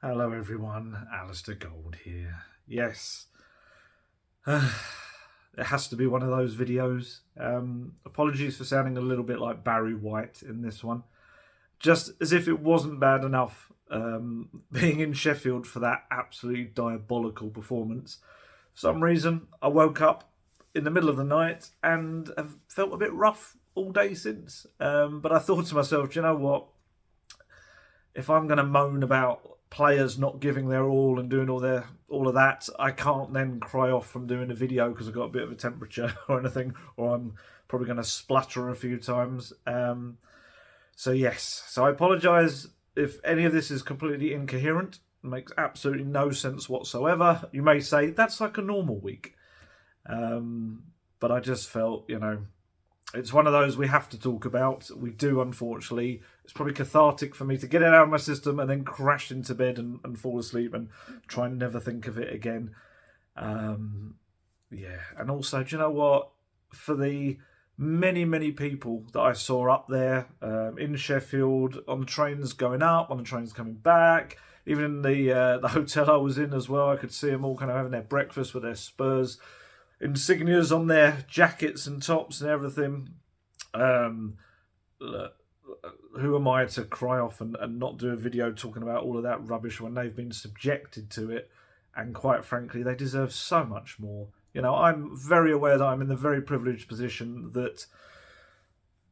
Hello everyone, Alistair Gold here. Yes, it has to be one of those videos. Apologies for sounding a little bit like Barry White in this one. Just as if it wasn't bad enough being in Sheffield for that absolutely diabolical performance. For some reason, I woke up in the middle of the night and have felt a bit rough all day since. But I thought to myself, do you know what? If I'm going to moan about players not giving their all and doing all of that, I can't then cry off from doing a video because I've got a bit of a temperature or anything, or I'm probably going to splutter a few times. So I apologise if any of this is completely incoherent. It makes absolutely no sense whatsoever. You may say that's like a normal week, but I just felt, it's one of those we have to talk about. We do, unfortunately. It's probably cathartic for me to get it out of my system and then crash into bed and fall asleep and try and never think of it again. Yeah, and also, do you know what? For the many, many people that I saw up there in Sheffield, on the trains going up, on the trains coming back, even in the hotel I was in as well, I could see them all kind of having their breakfast with their Spurs insignias on their jackets and tops and everything. Look, who am I to cry off and not do a video talking about all of that rubbish when they've been subjected to it? And quite frankly, they deserve so much more. I'm very aware that I'm in the very privileged position that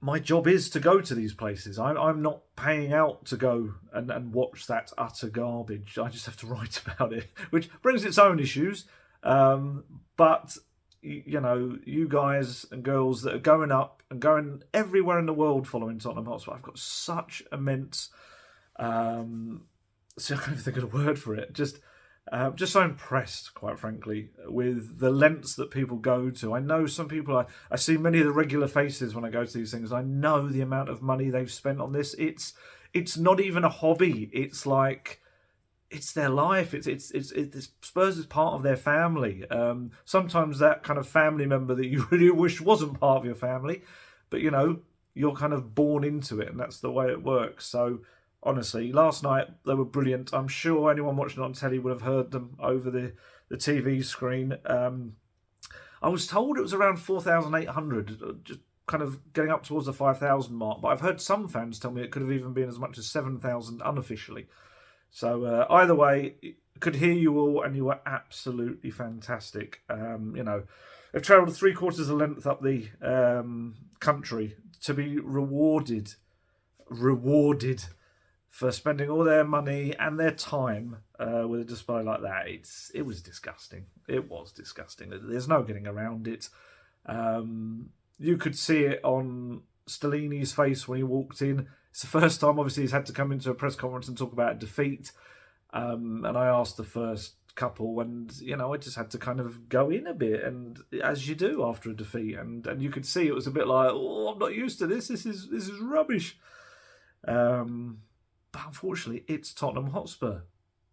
my job is to go to these places. I'm not paying out to go and watch that utter garbage. I just have to write about it, which brings its own issues. But you guys and girls that are going up and going everywhere in the world following Tottenham Hotspur, I've got such immense, so I can't even think of a word for it. Just so impressed, quite frankly, with the lengths that people go to. I know some people, I see many of the regular faces when I go to these things. I know the amount of money they've spent on this. It's not even a hobby. It's like, it's their life. It's Spurs is part of their family. Sometimes that kind of family member that you really wish wasn't part of your family, but you're kind of born into it, and that's the way it works. So honestly, last night they were brilliant. I'm sure anyone watching on telly would have heard them over the TV screen. I was told it was around 4,800, just kind of getting up towards the 5,000 mark. But I've heard some fans tell me it could have even been as much as 7,000 unofficially. So either way, could hear you all, and you were absolutely fantastic. They've travelled 3/4 of the length up the country to be rewarded for spending all their money and their time with a display like that. It was disgusting. It was disgusting. There's no getting around it. You could see it on Stellini's face when he walked in. It's the first time, obviously, he's had to come into a press conference and talk about a defeat. And I asked the first couple, and I just had to kind of go in a bit, and as you do after a defeat, and you could see it was a bit like, oh, I'm not used to this. This is rubbish. But unfortunately, it's Tottenham Hotspur.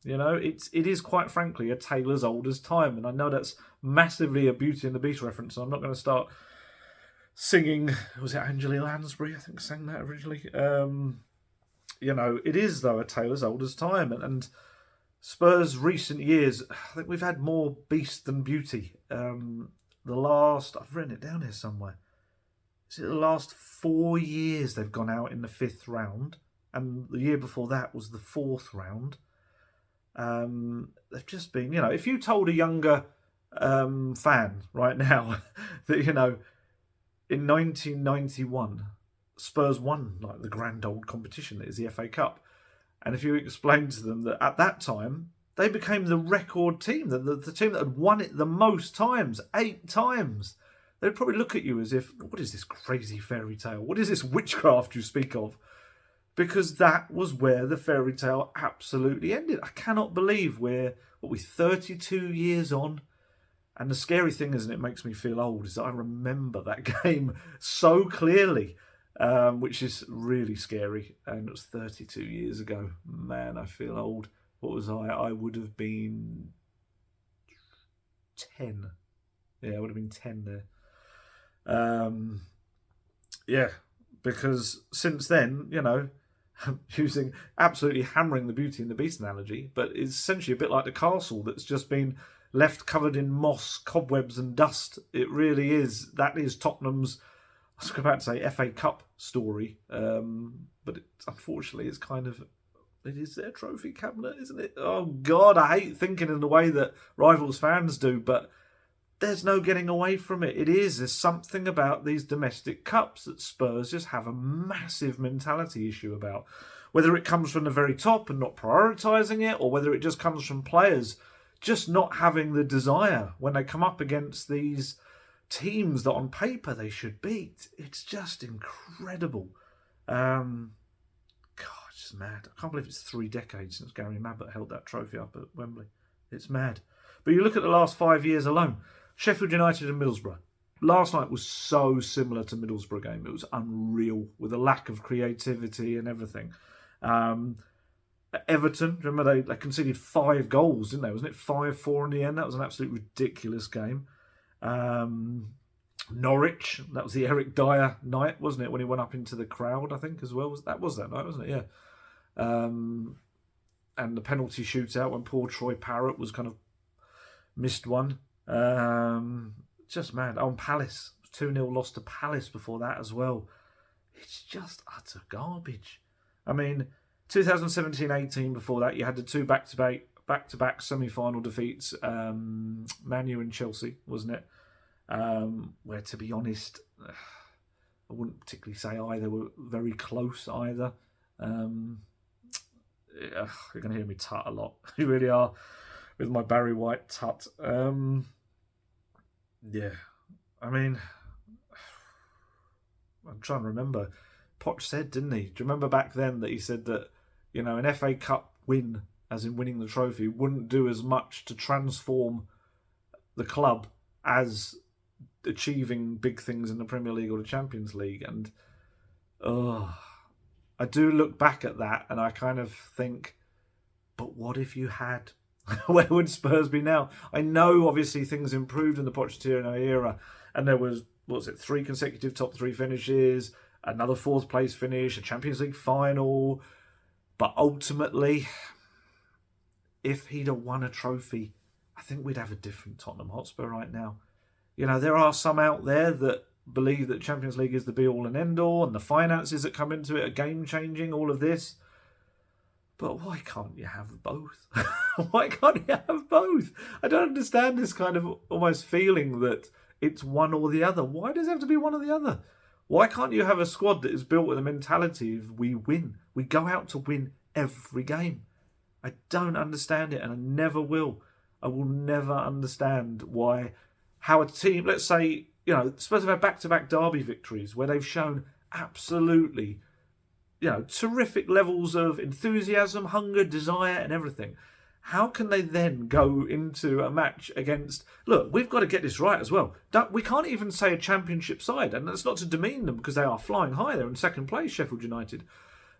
It is quite frankly a tale as old as time, and I know that's massively a Beauty and the Beast reference. So I'm not going to start singing. Was it Angela Lansbury? I think sang that originally. It is though a tale as old as time, and Spurs' recent years, I think we've had more beast than beauty. I've written it down here somewhere. Is it the last 4 years they've gone out in the 5th round, and the year before that was the 4th round. They've just been, if you told a younger fan right now that in 1991, Spurs won like the grand old competition that is the FA Cup. And if you explain to them that at that time, they became the record team, the team that had won it the most times, 8 times, they'd probably look at you as if, what is this crazy fairy tale? What is this witchcraft you speak of? Because that was where the fairy tale absolutely ended. I cannot believe we're 32 years on. And the scary thing is, and it makes me feel old, is that I remember that game so clearly, which is really scary. And it was 32 years ago. Man, I feel old. What was I? I would have been 10. Yeah, I would have been 10 there. Yeah, because since then, using absolutely hammering the Beauty and the Beast analogy, but it's essentially a bit like the castle that's just been left covered in moss, cobwebs, and dust. It really is. That is Tottenham's, I was about to say, FA Cup story, but unfortunately, it's kind of. It is their trophy cabinet, isn't it? Oh, God, I hate thinking in the way that rivals fans do, but there's no getting away from it. It is. There's something about these domestic cups that Spurs just have a massive mentality issue about. Whether it comes from the very top and not prioritising it, or whether it just comes from players just not having the desire when they come up against these teams that on paper they should beat. It's just incredible. God, it's just mad. I can't believe it's 3 decades since Gary Mabbott held that trophy up at Wembley. It's mad. But you look at the last 5 years alone, Sheffield United and Middlesbrough. Last night was so similar to Middlesbrough game. It was unreal with a lack of creativity and everything. Everton, remember they conceded 5 goals, didn't they? Wasn't it 5-4 in the end? That was an absolute ridiculous game. Norwich, that was the Eric Dyer night, wasn't it? When he went up into the crowd, I think, as well. That was that night, wasn't it? Yeah. And the penalty shootout when poor Troy Parrott was kind of missed one. Just mad. On Palace, 2-0 loss to Palace before that as well. It's just utter garbage. I mean, 2017-18 before that, you had the 2 back-to-back semi-final defeats, Man U and Chelsea, wasn't it? Where, to be honest, I wouldn't particularly say either were very close either. You're going to hear me tut a lot. You really are, with my Barry White tut. Yeah, I mean, I'm trying to remember. Poch said, didn't he? Do you remember back then that he said that, you know, an FA Cup win, as in winning the trophy, wouldn't do as much to transform the club as achieving big things in the Premier League or the Champions League? And I do look back at that and I kind of think, but what if you had? Where would Spurs be now? I know obviously things improved in the Pochettino era and there was, 3 consecutive top 3 finishes, another 4th place finish, a Champions League final. But ultimately, if he'd have won a trophy, I think we'd have a different Tottenham Hotspur right now. You know, there are some out there that believe that Champions League is the be-all and end-all, and the finances that come into it are game-changing, all of this. But why can't you have both? Why can't you have both? I don't understand this kind of almost feeling that it's one or the other. Why does it have to be one or the other? Why can't you have a squad that is built with a mentality of we win? We go out to win every game. I don't understand it, and I never will. I will never understand how a team, let's say, you know, Spurs have had back-to-back derby victories where they've shown absolutely, you know, terrific levels of enthusiasm, hunger, desire, and everything. How can they then go into a match against... Look, we've got to get this right as well. We can't even say a championship side, and that's not to demean them because they are flying high. They're in second place, Sheffield United.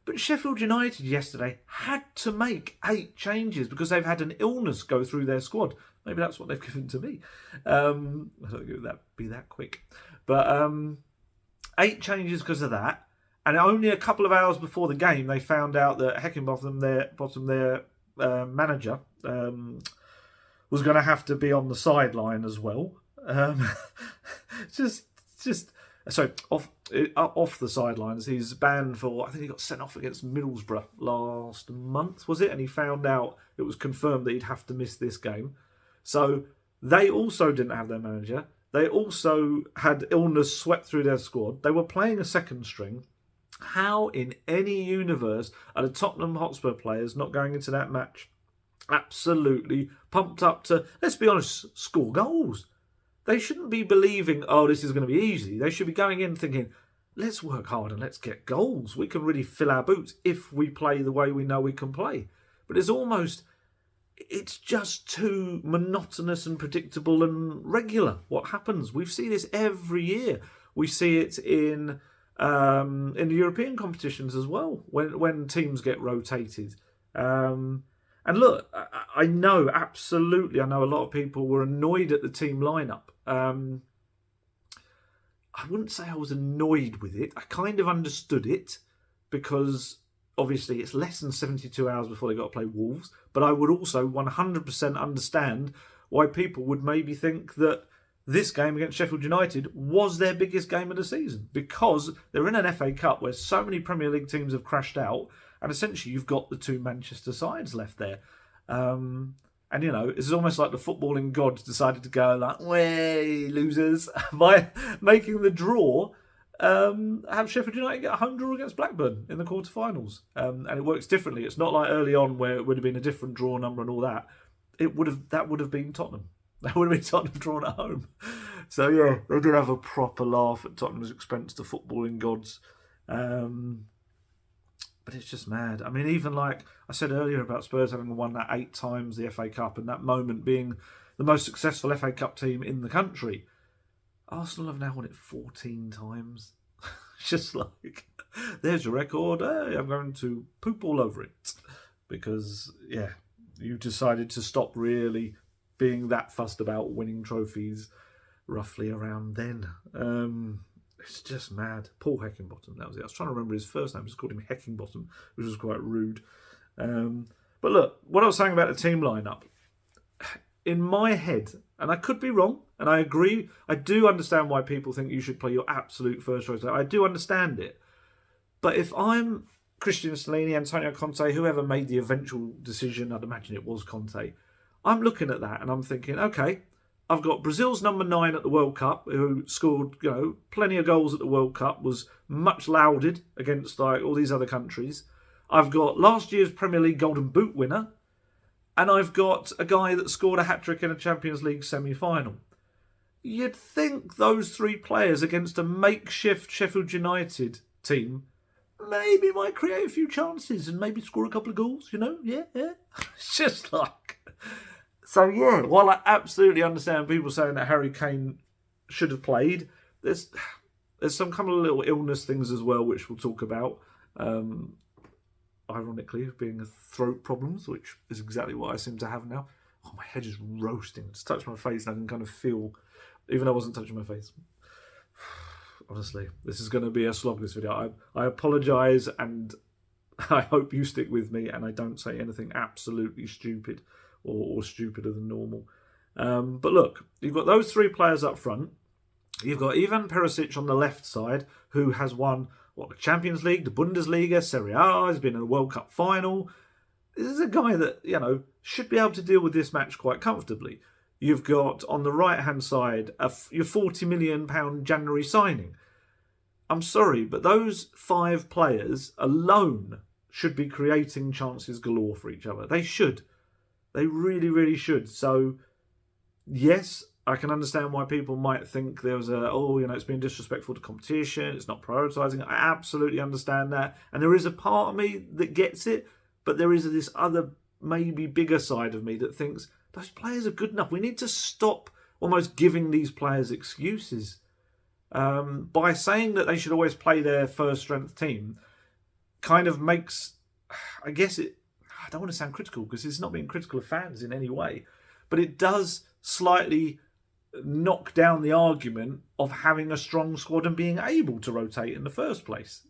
But Sheffield United yesterday had to make 8 changes because they've had an illness go through their squad. Maybe that's what they've given to me. I don't think it would be that quick. But 8 changes because of that. And only a couple of hours before the game, they found out that Heckingbottom, their manager, was going to have to be on the sideline as well. Off the sidelines. He's banned for, I think he got sent off against Middlesbrough last month, was it? And he found out, it was confirmed that he'd have to miss this game. So they also didn't have their manager. They also had illness swept through their squad. They were playing a second string. How in any universe are the Tottenham Hotspur players not going into that match absolutely pumped up to, let's be honest, score goals? They shouldn't be believing, oh, this is going to be easy. They should be going in thinking, let's work hard and let's get goals. We can really fill our boots if we play the way we know we can play. But it's just too monotonous and predictable and regular what happens. We see this every year. We see it in the European competitions as well, when teams get rotated. And look, I know a lot of people were annoyed at the team lineup. I wouldn't say I was annoyed with it. I kind of understood it because obviously it's less than 72 hours before they got to play Wolves, but I would also 100% understand why people would maybe think that this game against Sheffield United was their biggest game of the season, because they're in an FA Cup where so many Premier League teams have crashed out, and essentially you've got the two Manchester sides left there. And, you know, it's almost like the footballing gods decided to go like, way losers, by making the draw, have Sheffield United get a home draw against Blackburn in the quarterfinals. And it works differently. It's not like early on where it would have been a different draw number and all that. That would have been Tottenham. That would have been Tottenham drawn at home. So, yeah, they did have a proper laugh at Tottenham's expense, the footballing gods. But it's just mad. I mean, even like I said earlier about Spurs having won that 8 times, the FA Cup, and that moment being the most successful FA Cup team in the country. Arsenal have now won it 14 times. It's just like, there's your record. Hey, I'm going to poop all over it. Because, yeah, you decided to stop really being that fussed about winning trophies roughly around then. It's just mad. Paul Heckingbottom, that was it. I was trying to remember his first name. I just called him Heckingbottom, which was quite rude. But look, what I was saying about the team lineup, in my head, and I could be wrong, and I agree, I do understand why people think you should play your absolute first choice. I do understand it. But if I'm Christian Stellini, Antonio Conte, whoever made the eventual decision, I'd imagine it was Conte, I'm looking at that and I'm thinking, okay, I've got Brazil's number 9 at the World Cup, who scored, you know, plenty of goals at the World Cup, was much lauded against like all these other countries. I've got last year's Premier League Golden Boot winner, and I've got a guy that scored a hat-trick in a Champions League semi-final. You'd think those 3 players against a makeshift Sheffield United team maybe might create a few chances and maybe score a couple of goals, you know? Yeah. It's just like... So, yeah, while I absolutely understand people saying that Harry Kane should have played, there's some kind of little illness things as well, which we'll talk about. Ironically, being throat problems, which is exactly what I seem to have now. Oh, my head is roasting. Just touch my face and I can kind of feel, even though I wasn't touching my face. Honestly, this is going to be a slog, this video. I apologise, and I hope you stick with me and I don't say anything absolutely stupid or stupider than normal. But look, you've got those 3 players up front. You've got Ivan Perisic on the left side, who has won the Champions League, the Bundesliga, Serie A, has been in a World Cup final. This is a guy that, you know, should be able to deal with this match quite comfortably. You've got, on the right-hand side, your £40 million January signing. I'm sorry, but those 5 players alone should be creating chances galore for each other. They should. They really, really should. So, yes, I can understand why people might think there was it's being disrespectful to competition, it's not prioritising. I absolutely understand that. And there is a part of me that gets it, but there is this other, maybe bigger side of me that thinks, those players are good enough. We need to stop almost giving these players excuses. By saying that they should always play their first strength team kind of makes, I don't want to sound critical because it's not being critical of fans in any way, but it does slightly knock down the argument of having a strong squad and being able to rotate in the first place,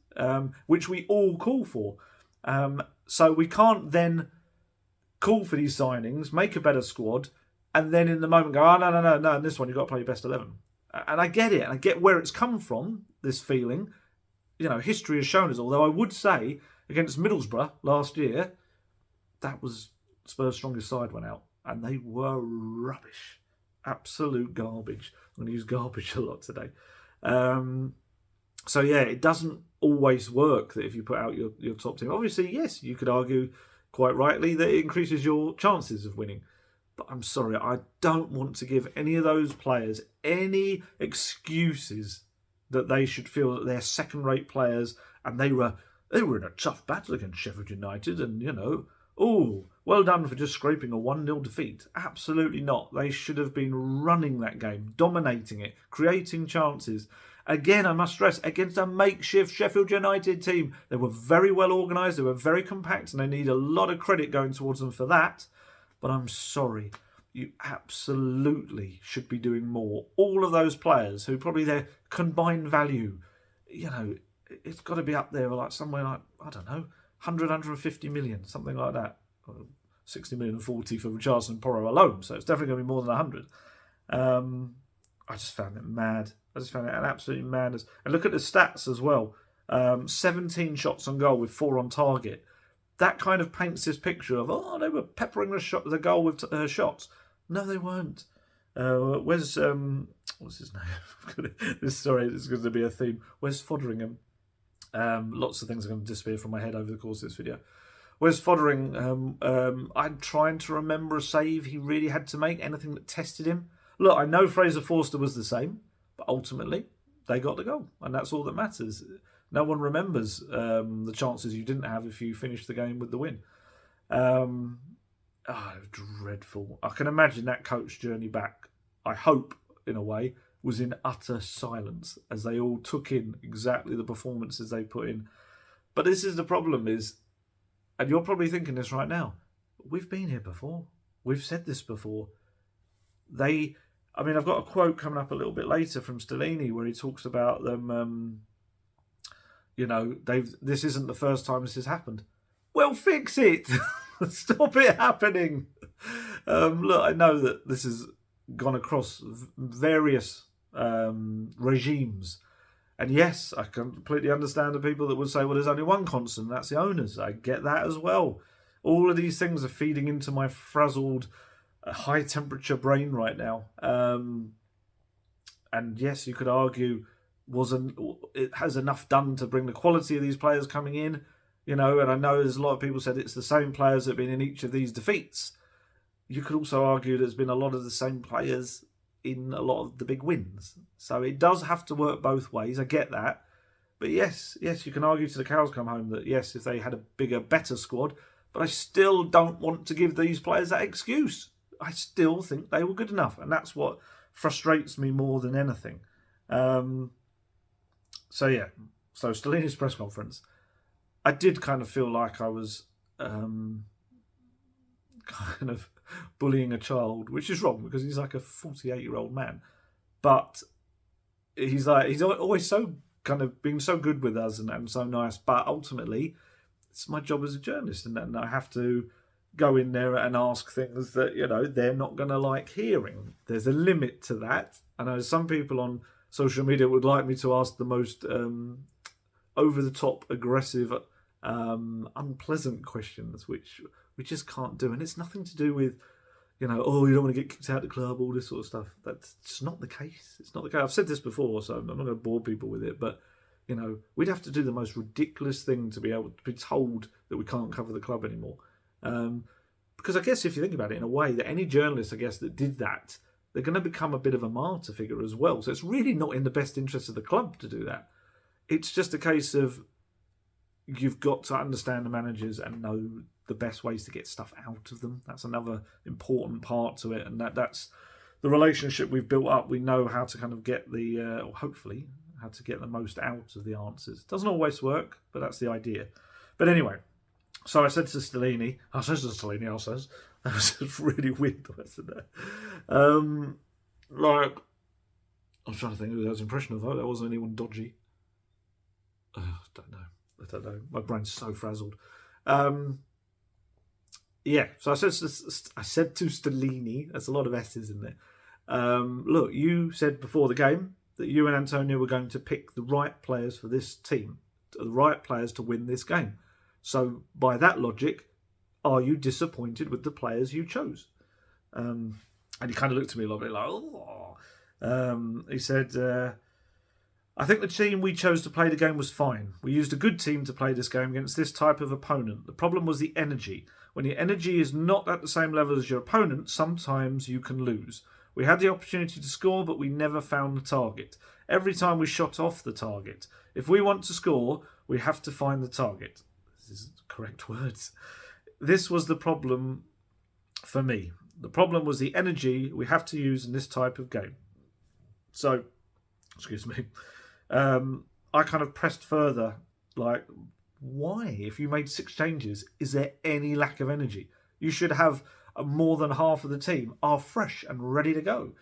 which we all call for. So we can't then call for these signings, make a better squad, and then in the moment go, oh, no, in this one you've got to play your best 11. And I get it, and I get where it's come from, this feeling. You know, history has shown us, although I would say against Middlesbrough last year, that was Spurs' strongest side went out, and they were rubbish. Absolute garbage. I'm going to use garbage a lot today. So, yeah, it doesn't always work that if you put out your top team. Obviously, yes, you could argue quite rightly that it increases your chances of winning. But I'm sorry, I don't want to give any of those players any excuses that they should feel that they're second-rate players and they were in a tough battle against Sheffield United and, you know, oh, well done for just scraping a 1-0 defeat. Absolutely not. They should have been running that game, dominating it, creating chances. Again, I must stress, against a makeshift Sheffield United team. They were very well organised, they were very compact, and they need a lot of credit going towards them for that. But I'm sorry, you absolutely should be doing more. All of those players who probably their combined value, you know, it's got to be up there like somewhere like, I don't know, 150 million, something like that. 60 million and 40 for Richarlison and Porro alone, so it's definitely going to be more than 100. I just found it mad. I just found it an absolutely madness. And look at the stats as well. 17 shots on goal with 4 on target. That kind of paints this picture of, they were peppering the goal with shots. No, they weren't. Where's what's his name? This is going to be a theme. Where's Fotheringham? Lots of things are going to disappear from my head over the course of this video. Where's Fotheringham? I'm trying to remember a save he really had to make. Anything that tested him. Look, I know Fraser Forster was the same, but ultimately they got the goal, and that's all that matters. No one remembers the chances you didn't have if you finished the game with the win. Dreadful. I can imagine that coach journey back, I hope, in a way, was in utter silence as they all took in exactly the performances they put in. But this is the problem is, and you're probably thinking this right now, we've been here before. We've said this before. I've got a quote coming up a little bit later from Stellini where he talks about them, this isn't the first time this has happened. Well, fix it. Stop it happening. Look, I know that this has gone across various regimes. And yes, I completely understand the people that would say, well, there's only one constant, and that's the owners. I get that as well. All of these things are feeding into my frazzled, high-temperature brain right now. And yes, you could argue, it has enough done to bring the quality of these players coming in, and I know there's a lot of people said it's the same players that have been in each of these defeats. You could also argue there's been a lot of the same players in a lot of the big wins. So it does have to work both ways. I get that. But yes, you can argue to the cows come home that yes, if they had a bigger, better squad, but I still don't want to give these players that excuse. I still think they were good enough. And that's what frustrates me more than anything. So Stellini's press conference, I did kind of feel like I was kind of bullying a child, which is wrong because he's like a 48-year-old man. But he's always so kind of being so good with us and so nice. But ultimately, it's my job as a journalist, and I have to go in there and ask things that they're not going to like hearing. There's a limit to that. I know some people on social media would like me to ask the most over-the-top, aggressive, unpleasant questions, which we just can't do. And it's nothing to do with, you don't want to get kicked out of the club, all this sort of stuff. That's just not the case. It's not the case. I've said this before, so I'm not going to bore people with it. But, we'd have to do the most ridiculous thing to be able to be told that we can't cover the club anymore. Because I guess if you think about it in a way, that any journalist, I guess, that did that, they're going to become a bit of a martyr figure as well. So it's really not in the best interest of the club to do that. It's just a case of you've got to understand the managers and know the best ways to get stuff out of them. That's another important part to it, and that's the relationship we've built up. We know how to kind of get hopefully, how to get the most out of the answers. It doesn't always work, but that's the idea. But anyway, so I said to Stellini, that was just really weird the way I said that. I was trying to think who that was impression of. That wasn't anyone dodgy. I don't know. My brain's so frazzled. So I said to Stellini, there's a lot of S's in there. Look, you said before the game that you and Antonio were going to pick the right players for this team, the right players to win this game. So by that logic, are you disappointed with the players you chose? And he kind of looked at me a little bit like, oh. He said, I think the team we chose to play the game was fine. We used a good team to play this game against this type of opponent. The problem was the energy. When the energy is not at the same level as your opponent, sometimes you can lose. We had the opportunity to score, but we never found the target. Every time we shot off the target. If we want to score, we have to find the target. This is correct words. This was the problem for me. The problem was the energy we have to use in this type of game. So, excuse me. I kind of pressed further, like, why? If you made 6 changes, is there any lack of energy? You should have more than half of the team are fresh and ready to go.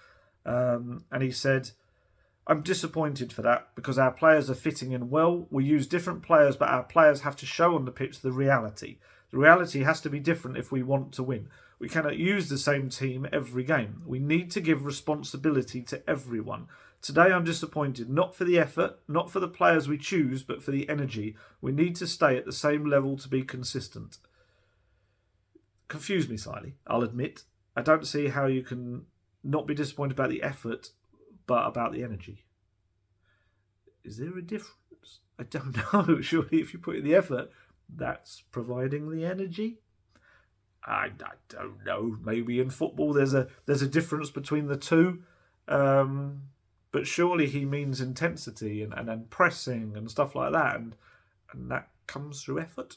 And he said, I'm disappointed for that because our players are fitting in well. We use different players, but our players have to show on the pitch the reality. The reality has to be different if we want to win. We cannot use the same team every game. We need to give responsibility to everyone. Today I'm disappointed, not for the effort, not for the players we choose, but for the energy. We need to stay at the same level to be consistent. Confused me slightly, I'll admit. I don't see how you can not be disappointed about the effort, but about the energy. Is there a difference? I don't know. Surely if you put in the effort, that's providing the energy? I don't know. Maybe in football there's a difference between the two. But surely he means intensity and pressing and stuff like that, and that comes through effort.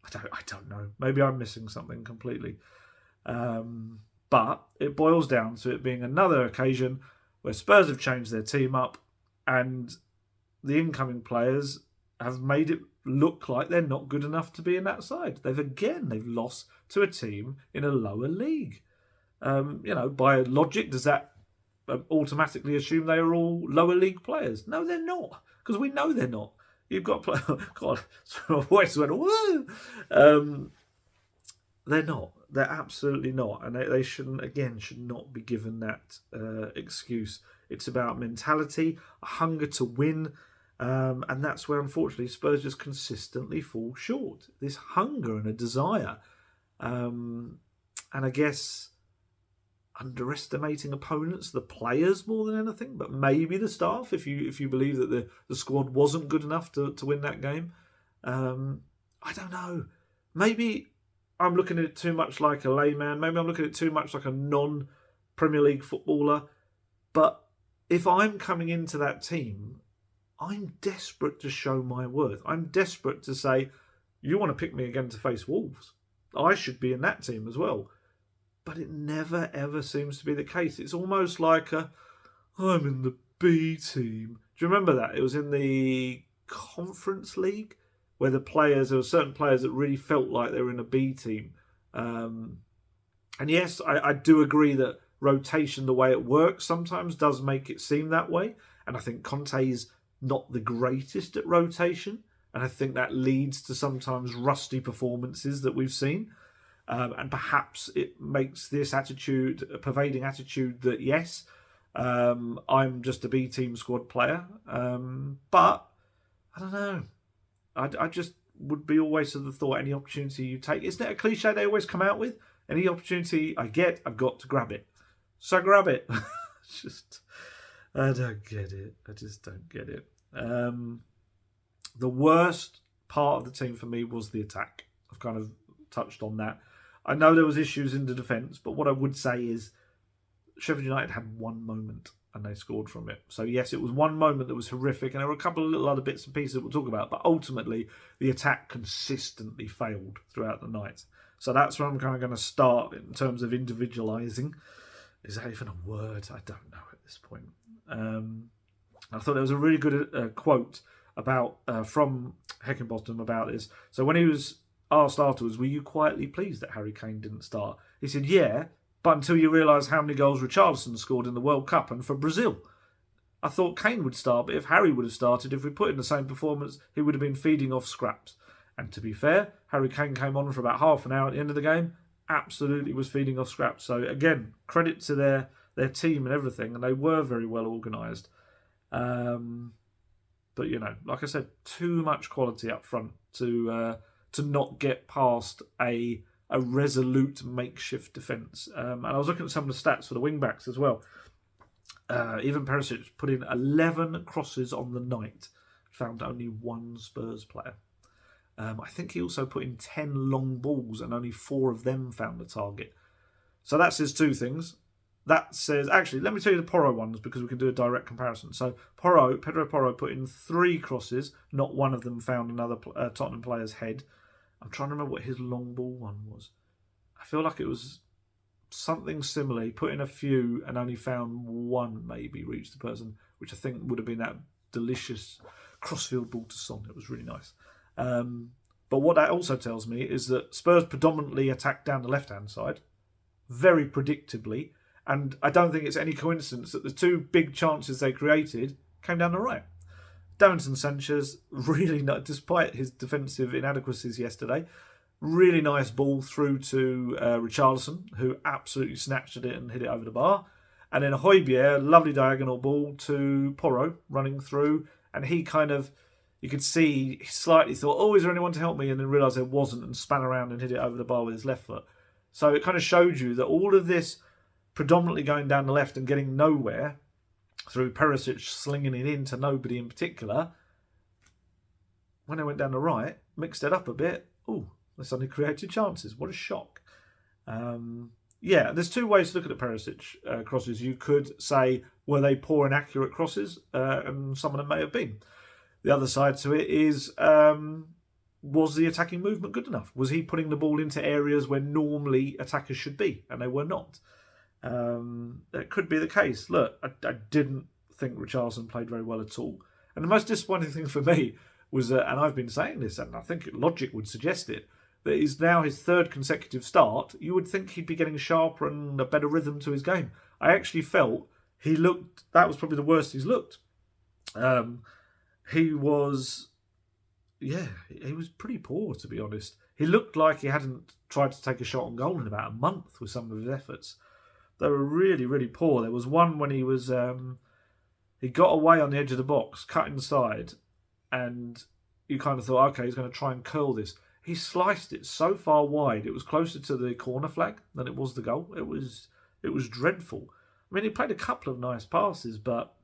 I don't know. Maybe I'm missing something completely. But it boils down to it being another occasion where Spurs have changed their team up and the incoming players have made it look like they're not good enough to be in that side. They've lost to a team in a lower league. By logic, does that automatically assume they are all lower league players? No, they're not, because we know they're not. You've got God, my voice went woo. They're not. They're absolutely not, and they should not be given that excuse. It's about mentality, a hunger to win, and that's where unfortunately Spurs just consistently fall short. This hunger and a desire, and I guess underestimating opponents, the players more than anything, but maybe the staff. If you believe that the squad wasn't good enough to win that game, I don't know. Maybe I'm looking at it too much like a layman. Maybe I'm looking at it too much like a non-Premier League footballer. But if I'm coming into that team, I'm desperate to show my worth. I'm desperate to say, you want to pick me again to face Wolves. I should be in that team as well. But it never, ever seems to be the case. It's almost like I'm in the B team. Do you remember that? It was in the Conference League where there were certain players that really felt like they were in a B team. And yes, I do agree that rotation, the way it works, sometimes does make it seem that way. And I think Conte's not the greatest at rotation. And I think that leads to sometimes rusty performances that we've seen. And perhaps it makes this attitude, a pervading attitude that, yes, I'm just a B team squad player. But I don't know. I just would be always of the thought, any opportunity you take, isn't it a cliche they always come out with? Any opportunity I get, I've got to grab it. So grab it. I don't get it. I just don't get it. The worst part of the team for me was the attack. I've kind of touched on that. I know there was issues in the defence, but what I would say is Sheffield United had one moment and they scored from it. So yes, it was one moment that was horrific, and there were a couple of little other bits and pieces that we'll talk about, but ultimately the attack consistently failed throughout the night. So that's where I'm kind of going to start in terms of individualising. Is that even a word? I don't know at this point. I thought there was a really good quote about from Heckingbottom about this. So when he was asked afterwards, were you quietly pleased that Harry Kane didn't start? He said, yeah, but until you realise how many goals Richarlison scored in the World Cup and for Brazil. I thought Kane would start, but if Harry would have started, if we put in the same performance, he would have been feeding off scraps. And to be fair, Harry Kane came on for about half an hour at the end of the game, absolutely was feeding off scraps. So again, credit to their team and everything, and they were very well organised. But, like I said, too much quality up front to not get past a resolute makeshift defence. And I was looking at some of the stats for the wing-backs as well. Even Perisic put in 11 crosses on the night, found only one Spurs player. I think he also put in 10 long balls and only 4 of them found the target. So that says two things. That says, actually, let me tell you the Porro ones because we can do a direct comparison. So Pedro Porro put in 3 crosses, not one of them found another Tottenham player's head. I'm trying to remember what his long ball one was. I feel like it was something similar. He put in a few and only found one maybe reached the person, which I think would have been that delicious crossfield ball to Son. It was really nice. But what that also tells me is that Spurs predominantly attacked down the left-hand side, very predictably. And I don't think it's any coincidence that the 2 big chances they created came down the right. Davinson Sanchez, really not, despite his defensive inadequacies yesterday, really nice ball through to Richarlison, who absolutely snatched at it and hit it over the bar. And then Højbjerg, lovely diagonal ball to Porro running through. And he kind of, you could see, he slightly thought, oh, is there anyone to help me? And then realised there wasn't and span around and hit it over the bar with his left foot. So it kind of showed you that all of this predominantly going down the left and getting nowhere through Perisic slinging it into nobody in particular, when they went down the right, mixed it up a bit, they suddenly created chances. What a shock. There's two ways to look at the Perisic crosses. You could say, were they poor and accurate crosses? And some of them may have been. The other side to it is, was the attacking movement good enough? Was he putting the ball into areas where normally attackers should be? And they were not. That could be the case. Look, I didn't think Richarlison played very well at all. And the most disappointing thing for me was, and I've been saying this, and I think logic would suggest it, that is now his third consecutive start. You would think he'd be getting sharper and a better rhythm to his game. I actually felt that was probably the worst he's looked. He was pretty poor, to be honest. He looked like he hadn't tried to take a shot on goal in about a month with some of his efforts. They were really, really poor. There was one when he was he got away on the edge of the box, cut inside, and you kind of thought, okay, he's going to try and curl this. He sliced it so far wide, it was closer to the corner flag than it was the goal. It was dreadful. I mean, he played a couple of nice passes, but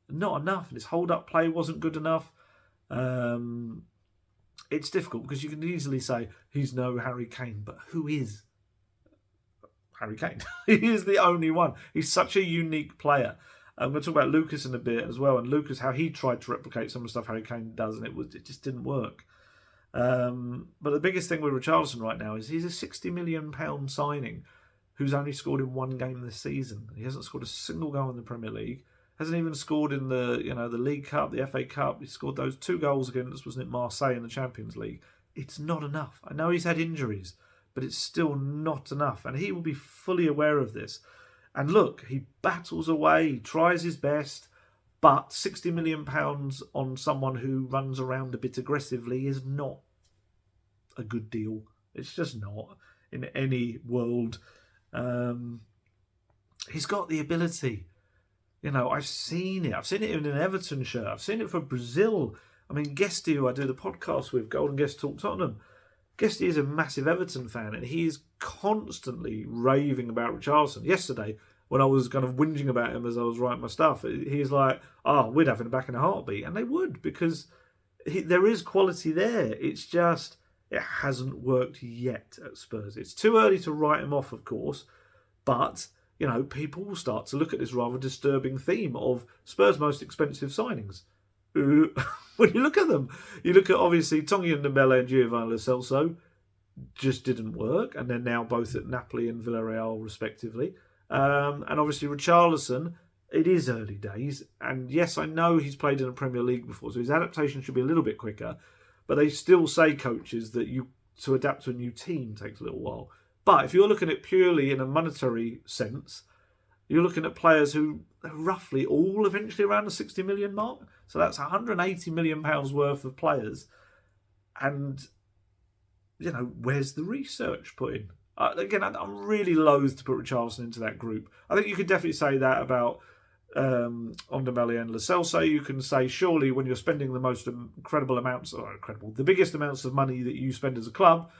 not enough. And his hold-up play wasn't good enough. It's difficult because you can easily say he's no Harry Kane, but who is Harry Kane? He is the only one. He's such a unique player. I'm going to talk about Lucas in a bit as well, and Lucas, how he tried to replicate some of the stuff Harry Kane does, and it just didn't work. But the biggest thing with Richarlison right now is he's a £60 million signing who's only scored in one game this season. He hasn't scored a single goal in the Premier League. Hasn't even scored in the League Cup, the FA Cup. He scored those 2 goals against, wasn't it, Marseille in the Champions League. It's not enough. I know he's had injuries, but it's still not enough. And he will be fully aware of this. And look, he battles away, he tries his best, but £60 million on someone who runs around a bit aggressively is not a good deal. It's just not in any world. He's got the ability. I've seen it. I've seen it in an Everton shirt. I've seen it for Brazil. I mean, Guesty, who I do the podcast with, Golden Guest Talk Tottenham, Guesty is a massive Everton fan, and he is constantly raving about Richarlison. Yesterday, when I was kind of whinging about him as I was writing my stuff, he's like, we'd have him back in a heartbeat. And they would, because there is quality there. It's just, it hasn't worked yet at Spurs. It's too early to write him off, of course, but people will start to look at this rather disturbing theme of Spurs' most expensive signings. When you look at them, you look at, obviously, Tongi Ndombele and Giovanni Lo Celso just didn't work, and they're now both at Napoli and Villarreal, respectively. And obviously, Richarlison, it is early days, and yes, I know he's played in the Premier League before, so his adaptation should be a little bit quicker, but they still say, coaches, that to adapt to a new team takes a little while. But if you're looking at purely in a monetary sense, you're looking at players who are roughly all eventually around the 60 million mark. So that's £180 million worth of players. And, where's the research put in? Again, I'm really loath to put Richarlison into that group. I think you could definitely say that about Ndombele and Lo Celso. You can say, surely, when you're spending the most the biggest amounts of money that you spend as a club,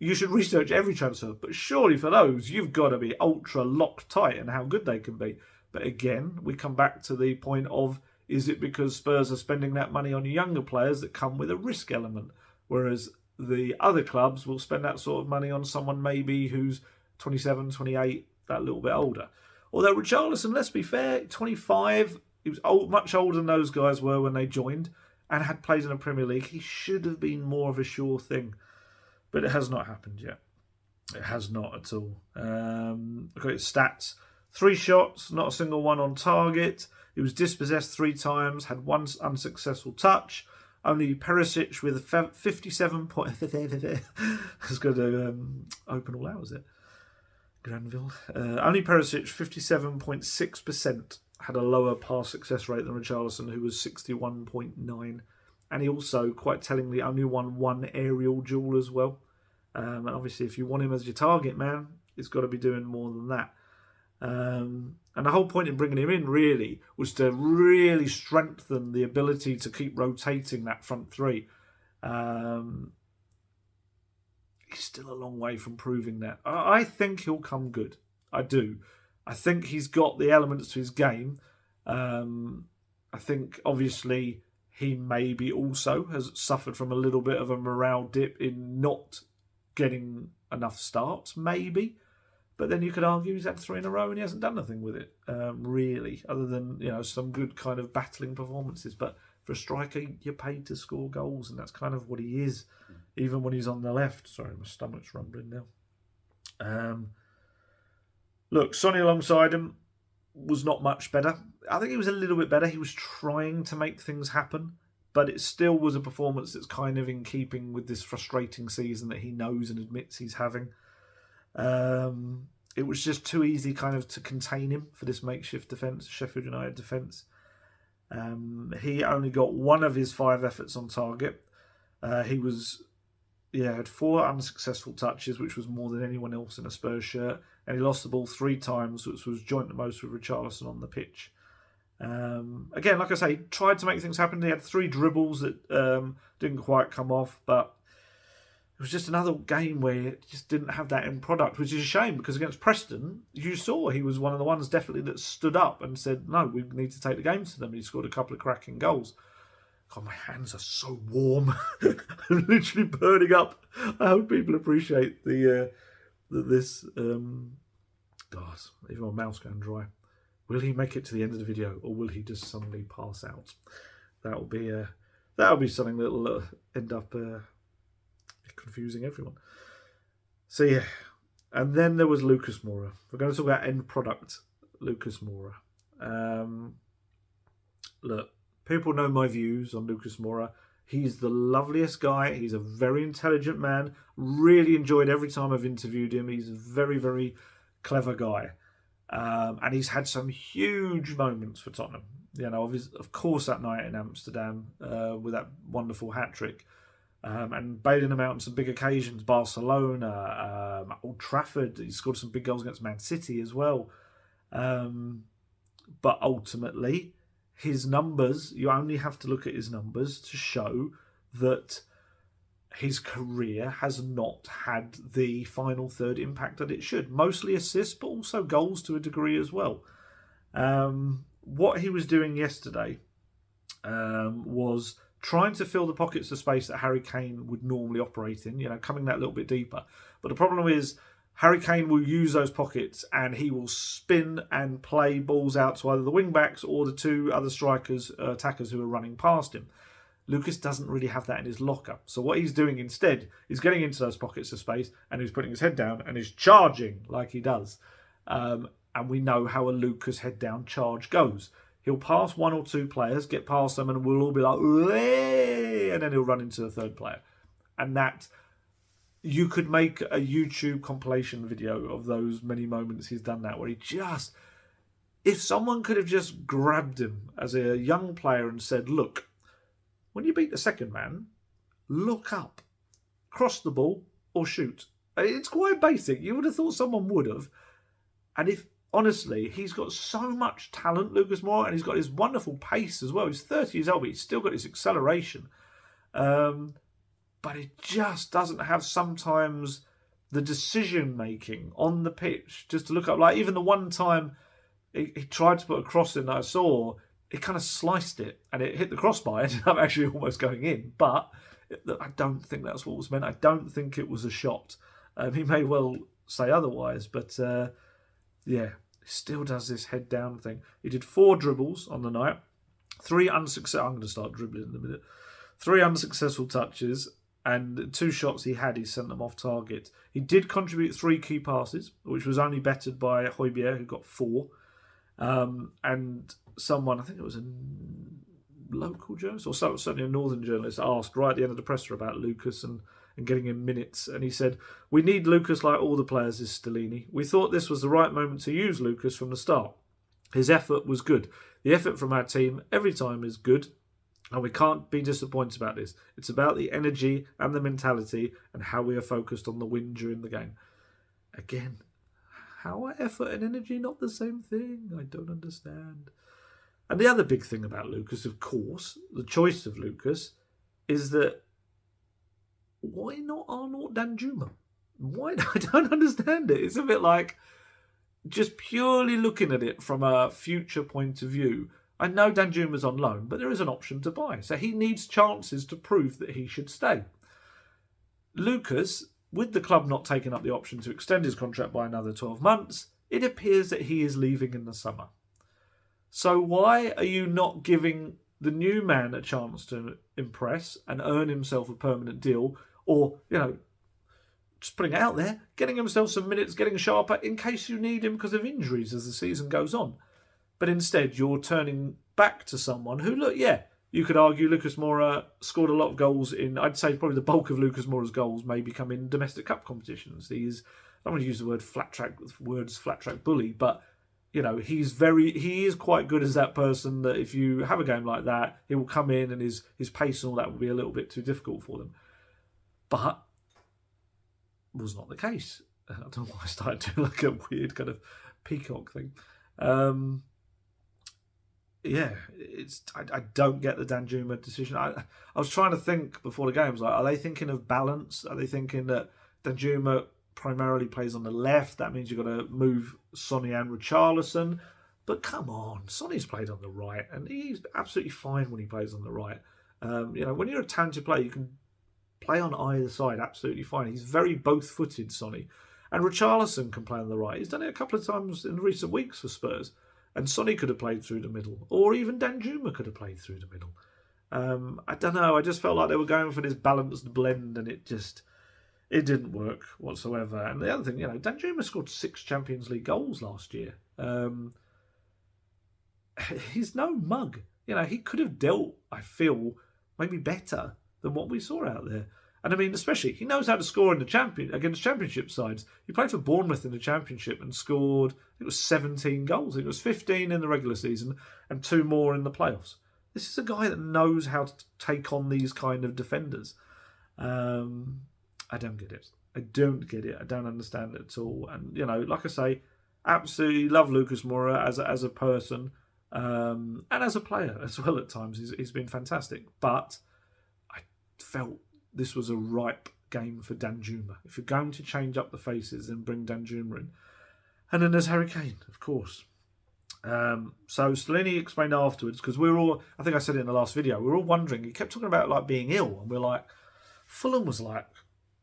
you should research every transfer, but surely for those, you've got to be ultra locked tight in how good they can be. But again, we come back to the point of, is it because Spurs are spending that money on younger players that come with a risk element, whereas the other clubs will spend that sort of money on someone maybe who's 27, 28, that little bit older. Although Richarlison, let's be fair, 25, he was much older than those guys were when they joined and had played in the Premier League. He should have been more of a sure thing. But it has not happened yet. It has not at all. Look at his stats. 3 shots, not a single one on target. He was dispossessed 3 times, had 1 unsuccessful touch. Only Perisic with 57 point... I was going to open all out, was it? Granville. Only Perisic, 57.6% had a lower pass success rate than Richarlison, who was 61.9. And he also, quite tellingly, only won one aerial duel as well. And obviously, if you want him as your target man, it's got to be doing more than that. And the whole point in bringing him in, really, was to really strengthen the ability to keep rotating that front three. He's still a long way from proving that. I think he'll come good. I do. I think he's got the elements to his game. I think, obviously, he maybe also has suffered from a little bit of a morale dip in not getting enough starts, maybe. But then you could argue he's had 3 in a row and he hasn't done nothing with it, really, other than some good kind of battling performances. But for a striker, you're paid to score goals, and that's kind of what he is, even when he's on the left. Sorry, my stomach's rumbling now. Look, Sonny alongside him was not much better. I think he was a little bit better. He was trying to make things happen, but it still was a performance that's kind of in keeping with this frustrating season that he knows and admits he's having. It was just too easy kind of to contain him for this makeshift defence, Sheffield United defence. He only got 1 of his 5 efforts on target. He had 4 unsuccessful touches, which was more than anyone else in a Spurs shirt, and he lost the ball 3 times, which was joint the most with Richarlison on the pitch. Again, like I say, he tried to make things happen. He had 3 dribbles that didn't quite come off, but it was just another game where it just didn't have that end product, which is a shame, because against Preston, you saw he was one of the ones definitely that stood up and said, no, we need to take the game to them. He scored a couple of cracking goals. God, my hands are so warm. I'm literally burning up. I hope people appreciate this. God, even my mouth's going dry. Will he make it to the end of the video, or will he just suddenly pass out? That'll be something that'll end up confusing everyone. So yeah, and then there was Lucas Moura. We're going to talk about end product Lucas Moura. Look, people know my views on Lucas Moura. He's the loveliest guy. He's a very intelligent man. Really enjoyed every time I've interviewed him. He's a very, very clever guy. And he's had some huge moments for Tottenham. Of course, that night in Amsterdam with that wonderful hat-trick. And bailing them out on some big occasions. Barcelona, Old Trafford. He scored some big goals against Man City as well. But ultimately, his numbers, you only have to look at his numbers to show that his career has not had the final third impact that it should. Mostly assists, but also goals to a degree as well. What he was doing yesterday was trying to fill the pockets of space that Harry Kane would normally operate in, coming that little bit deeper. But the problem is, Harry Kane will use those pockets and he will spin and play balls out to either the wing-backs or the 2 other strikers, attackers who are running past him. Lucas doesn't really have that in his locker. So what he's doing instead is getting into those pockets of space and he's putting his head down and he's charging like he does. And we know how a Lucas head-down charge goes. He'll pass 1 or 2 players, get past them, and we'll all be like, "Way!" And then he'll run into the 3rd player. And that, you could make a YouTube compilation video of those many moments he's done that, where he just, if someone could have just grabbed him as a young player and said, look, when you beat the second man, look up, cross the ball, or shoot. It's quite basic. You would have thought someone would have. And if, honestly, he's got so much talent, Lucas Moura, and he's got his wonderful pace as well. He's 30 years old, but he's still got his acceleration. But it just doesn't have sometimes the decision-making on the pitch. Just to look up, like even the one time he tried to put a cross in that I saw, it kind of sliced it and it hit the crossbar. It ended up actually almost going in. But I don't think that's what was meant. I don't think it was a shot. He may well say otherwise, but yeah, he still does this head down thing. He did 4 dribbles on the night, 3 unsuccessful. I'm going to start dribbling in a minute. 3 unsuccessful touches, and 2 shots he sent them off target. He did contribute 3 key passes, which was only bettered by Højbjerg, who got 4. And someone, I think it was a local journalist, or certainly a northern journalist, asked right at the end of the presser about Lucas and getting him minutes. And he said, "We need Lucas like all the players, is Stellini. We thought this was the right moment to use Lucas from the start. His effort was good. The effort from our team every time is good, and we can't be disappointed about this. It's about the energy and the mentality and how we are focused on the win during the game. Again, how are effort and energy not the same thing? I don't understand. And the other big thing about Lucas, of course, the choice of Lucas, is that why not Arnaut Danjuma? Why? I don't understand it. It's a bit like, just purely looking at it from a future point of view, I know Danjuma's on loan, but there is an option to buy. So he needs chances to prove that he should stay. Lucas, with the club not taking up the option to extend his contract by another 12 months, it appears that he is leaving in the summer. So why are you not giving the new man a chance to impress and earn himself a permanent deal, or, just putting it out there, getting himself some minutes, getting sharper in case you need him because of injuries as the season goes on? But instead, you're turning back to someone who, look, yeah, you could argue Lucas Moura scored a lot of goals in, I'd say probably the bulk of Lucas Moura's goals may become in domestic cup competitions. He's, I don't want to use the word flat track bully, but, he is quite good as that person that if you have a game like that, he will come in and his pace and all that will be a little bit too difficult for them. But was not the case. I don't know why I started doing like a weird kind of peacock thing. I don't get the Danjuma decision. I was trying to think before the game. I was like, are they thinking of balance? Are they thinking that Danjuma primarily plays on the left? That means you've got to move Sonny and Richarlison. But come on, Sonny's played on the right, and he's absolutely fine when he plays on the right. When you're a talented player, you can play on either side absolutely fine. He's very both-footed, Sonny. And Richarlison can play on the right. He's done it a couple of times in recent weeks for Spurs. And Sonny could have played through the middle. Or even Danjuma could have played through the middle. I don't know. I just felt like they were going for this balanced blend, and it didn't work whatsoever. And the other thing, Danjuma scored 6 Champions League goals last year. He's no mug. He could have dealt, I feel, maybe better than what we saw out there. And I mean, especially, he knows how to score in the against championship sides. He played for Bournemouth in the championship and scored, it was 17 goals. It was 15 in the regular season and 2 more in the playoffs. This is a guy that knows how to take on these kind of defenders. I don't get it. I don't get it. I don't understand it at all. And, like I say, absolutely love Lucas Moura as a person and as a player as well at times. He's been fantastic. But I felt this was a ripe game for Danjuma. If you're going to change up the faces, then bring Danjuma in. And then there's Harry Kane, of course. So Stellini explained afterwards, because we were all, I think I said it in the last video, we were all wondering, he kept talking about being ill, and we're like, Fulham was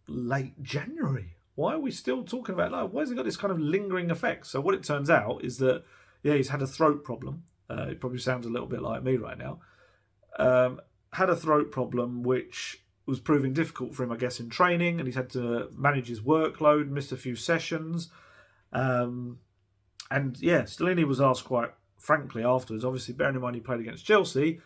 late January. Why are we still talking about why has he got this kind of lingering effect? So what it turns out is that, he's had a throat problem. It probably sounds a little bit like me right now. Had a throat problem, which was proving difficult for him, I guess, in training, and he's had to manage his workload, missed a few sessions. Stellini was asked quite frankly afterwards, obviously bearing in mind he played against Chelsea,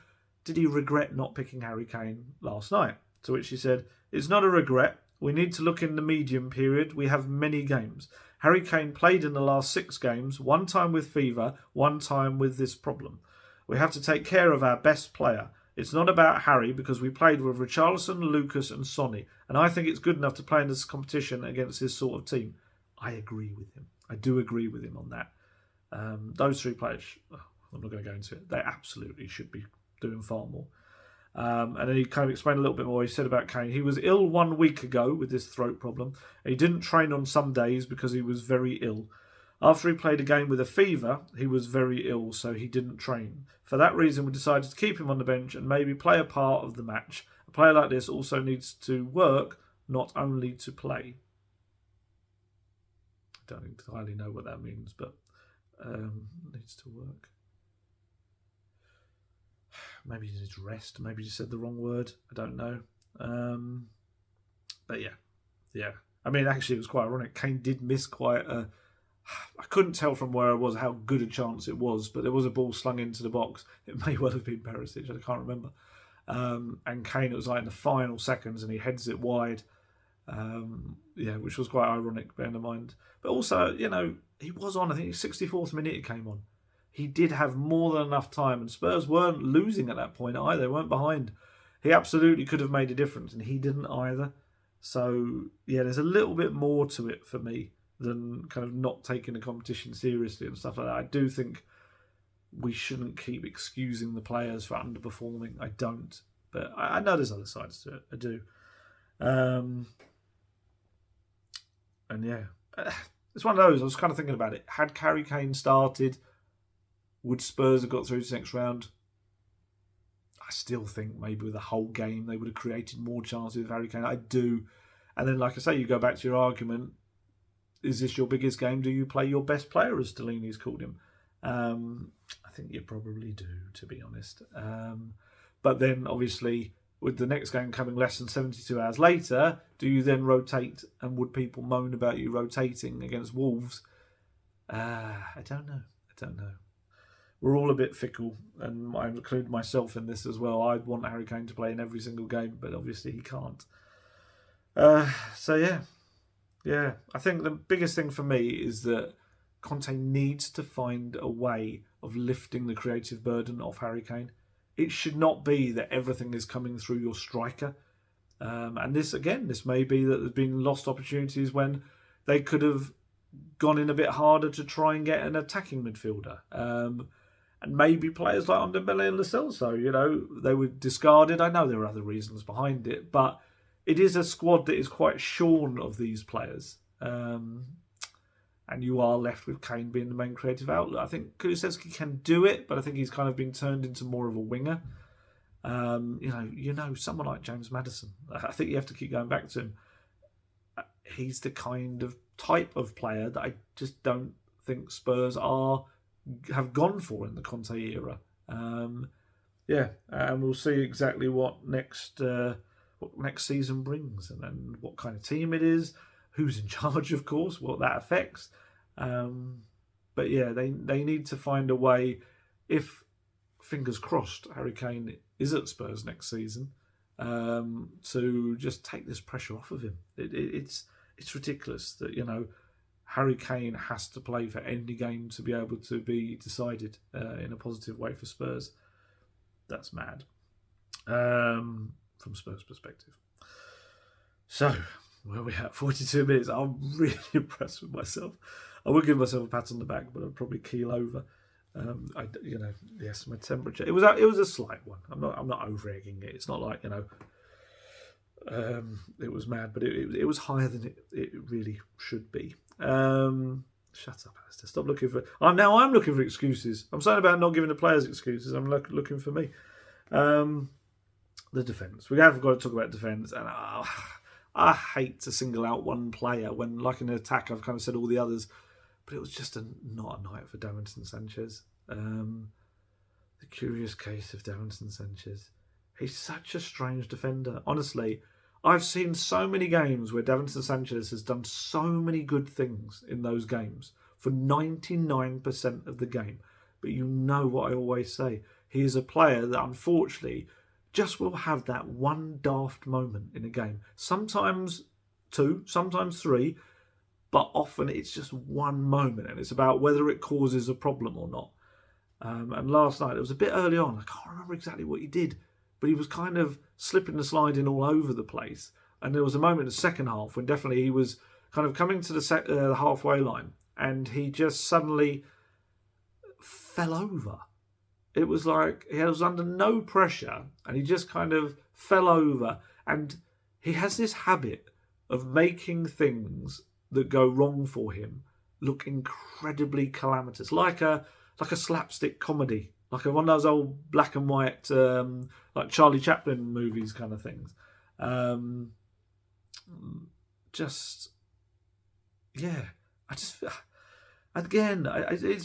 did he regret not picking Harry Kane last night? To which he said, it's not a regret. We need to look in the medium period. We have many games. Harry Kane played in the last 6 games, 1 time with fever, 1 time with this problem. We have to take care of our best player. It's not about Harry because we played with Richarlison, Lucas and Sonny, and I think it's good enough to play in this competition against this sort of team. I agree with him. I do agree with him on that. Those 3 players, I'm not going to go into it, they absolutely should be doing far more. And then he kind of explained a little bit more what he said about Kane. He was ill 1 week ago with this throat problem. He didn't train on some days because he was very ill. After he played a game with a fever, he was very ill, so he didn't train. For that reason, we decided to keep him on the bench and maybe play a part of the match. A player like this also needs to work, not only to play. I don't entirely know what that means, but needs to work. Maybe he needs rest. Maybe he said the wrong word. I don't know. But yeah. I mean, actually, it was quite ironic. Kane did miss quite a... I couldn't tell from where I was how good a chance it was, but there was a ball slung into the box. It may well have been Perisic, I can't remember. And Kane, it was in the final seconds, and he heads it wide. Which was quite ironic, bearing in mind. But also, he was on, I think, 64th minute he came on. he did have more than enough time, and Spurs weren't losing at that point either. They weren't behind. He absolutely could have made a difference, and he didn't either. So, yeah, there's a little bit more to it for me than kind of not taking the competition seriously and stuff like that. I do think we shouldn't keep excusing the players for underperforming. I don't. But I know there's other sides to it. I do. And yeah, it's one of those. I was kind of thinking about it. Had Harry Kane started, would Spurs have got through to the next round? I still think maybe with the whole game they would have created more chances with Harry Kane. I do. And then, like I say, you go back to your argument. Is this your biggest game? Do you play your best player, as Delaney's called him? I think you probably do, to be honest. But then, obviously, with the next game coming less than 72 hours later, do you then rotate? And would people moan about you rotating against Wolves? I don't know. We're all a bit fickle, and I include myself in this as well. I'd want Harry Kane to play in every single game, but obviously he can't. So yeah. I think the biggest thing for me is that Conte needs to find a way of lifting the creative burden off Harry Kane. It should not be that everything is coming through your striker. And this may be that there's been lost opportunities when they could have gone in a bit harder to try and get an attacking midfielder. And maybe players like Ndombele and Lo Celso, they were discarded. I know there are other reasons behind it, but it is a squad that is quite shorn of these players. And you are left with Kane being the main creative outlet. I think Kulusevski can do it, but I think he's kind of been turned into more of a winger. Someone like James Maddison, I think you have to keep going back to him. He's the kind of type of player that I just don't think Spurs have gone for in the Conte era. And we'll see exactly what next season brings, and then what kind of team it is, who's in charge, of course, what that affects. But yeah, they need to find a way, if, fingers crossed, Harry Kane is at Spurs next season, to just take this pressure off of him. It's ridiculous that, Harry Kane has to play for any game to be able to be decided in a positive way for Spurs. That's mad. From Spurs' perspective. So, where are we at? 42 minutes. I'm really impressed with myself. I would give myself a pat on the back, but I'd probably keel over. Yes, my temperature. It was a slight one. I'm not over-egging it. It's not like, it was mad, but it was higher than it really should be. Shut up, Alistair. Stop looking for... I'm looking for excuses. I'm saying about not giving the players excuses. I'm looking for me. The defence. We have got to talk about defence, and I hate to single out one player when, like in an attack, I've kind of said all the others, but it was just not a night for Davinson Sanchez. The curious case of Davinson Sanchez. He's such a strange defender. Honestly, I've seen so many games where Davinson Sanchez has done so many good things in those games for 99% of the game. But you know what I always say. He is a player that, unfortunately, just will have that one daft moment in a game. Sometimes two, sometimes three, but often it's just one moment, and it's about whether it causes a problem or not. And last night, it was a bit early on. I can't remember exactly what he did, but he was kind of slipping and sliding all over the place. And there was a moment in the second half when definitely he was kind of coming to the halfway line, and he just suddenly fell over. It was like he was under no pressure, and he just kind of fell over. And he has this habit of making things that go wrong for him look incredibly calamitous, like a slapstick comedy, like one of those old black and white, like Charlie Chaplin movies kind of things. It's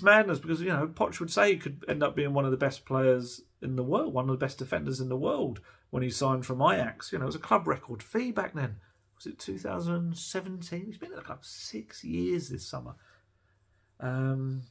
madness because, Poch would say he could end up being one of the best players in the world, one of the best defenders in the world when he signed from Ajax. It was a club record fee back then. Was it 2017? He's been at the club 6 years this summer. And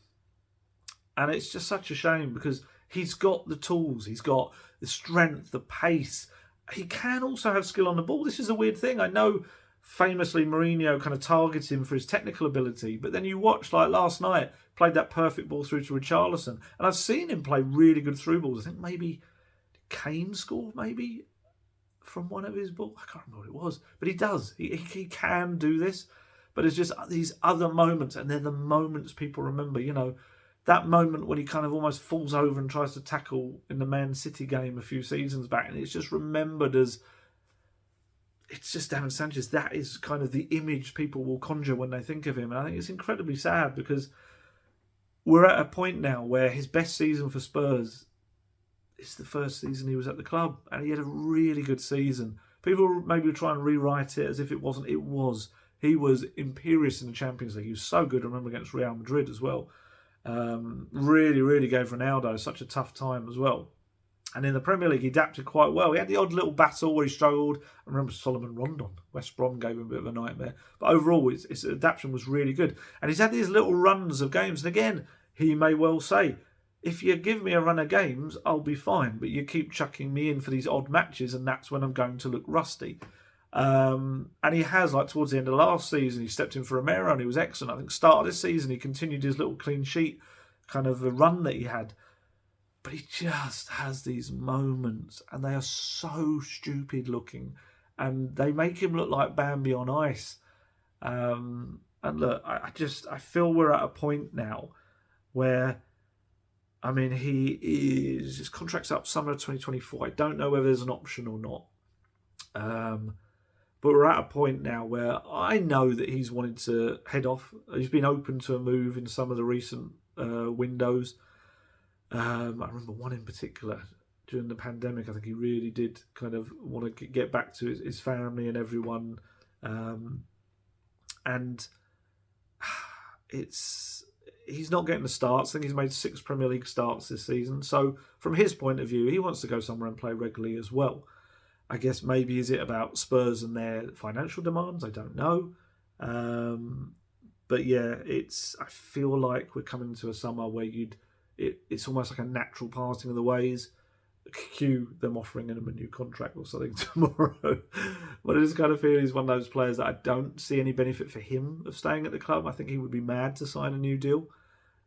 it's just such a shame because he's got the tools, he's got the strength, the pace. He can also have skill on the ball. This is a weird thing. I know famously Mourinho kind of targets him for his technical ability, but then you watch, like last night, played that perfect ball through to Richarlison, and I've seen him play really good through balls. I think maybe Kane scored maybe from one of his balls. I can't remember what it was, but he does. He can do this, but it's just these other moments, and they're the moments people remember. You know, that moment when he kind of almost falls over and tries to tackle in the Man City game a few seasons back, and it's just remembered as, it's just Davinson Sanchez. That is kind of the image people will conjure when they think of him. And I think it's incredibly sad because we're at a point now where his best season for Spurs is the first season he was at the club. And he had a really good season. People maybe try and rewrite it as if it wasn't. It was. He was imperious in the Champions League. He was so good. I remember against Real Madrid as well. Really, really gave Ronaldo such a tough time as well. And in the Premier League, he adapted quite well. He had the odd little battle where he struggled. I remember Solomon Rondon. West Brom gave him a bit of a nightmare. But overall, his adaptation was really good. And he's had these little runs of games. And again, he may well say, if you give me a run of games, I'll be fine. But you keep chucking me in for these odd matches, and that's when I'm going to look rusty. And he has, like towards the end of last season, he stepped in for Romero and he was excellent. I think start of this season, he continued his little clean sheet kind of a run that he had. But he just has these moments, and they are so stupid looking, and they make him look like Bambi on ice. And look, I feel we're at a point now where, I mean, his contract's up summer of 2024. I don't know whether there's an option or not. But we're at a point now where I know that he's wanted to head off. He's been open to a move in some of the recent windows. I remember one in particular during the pandemic. I think he really did kind of want to get back to his family and everyone. And he's not getting the starts. I think he's made 6 Premier League starts this season. So from his point of view, he wants to go somewhere and play regularly as well. I guess maybe is it about Spurs and their financial demands? I don't know. But yeah, I feel like we're coming to a summer where it's almost like a natural parting of the ways. Cue them offering him a new contract or something tomorrow. But I just kind of feel he's one of those players that I don't see any benefit for him of staying at the club. I think he would be mad to sign a new deal.